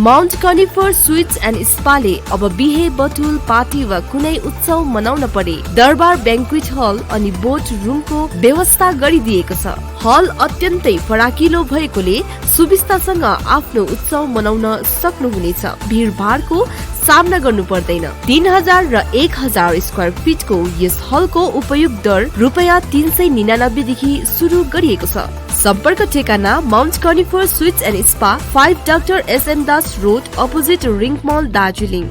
माउन्ट कनिफर स्वीट्स एन्ड स्पाले अब बिहे, बटुल, पार्टी वा कुनै उत्सव मनाउन परे दरबार बैंक्वेट हल अनि बोट रुमको व्यवस्था गरिदिएको छ। हल अत्यन्तै फराकिलो भएकोले सुविस्तासँग आफ्नो उत्सव मनाउन सक्नुहुनेछ। भीडभाडको सामना गर्नु पर्दैन। 3000 र 1000 स्क्वायर फिटको यस हलको उपयोग दर ₹399 देखि सुरु गरिएको छ। सम्पर्क ठेगाना Mount Conifer Suites and Spa, 5 doctor SM Das road, opposite Rink Mall, Darjeeling.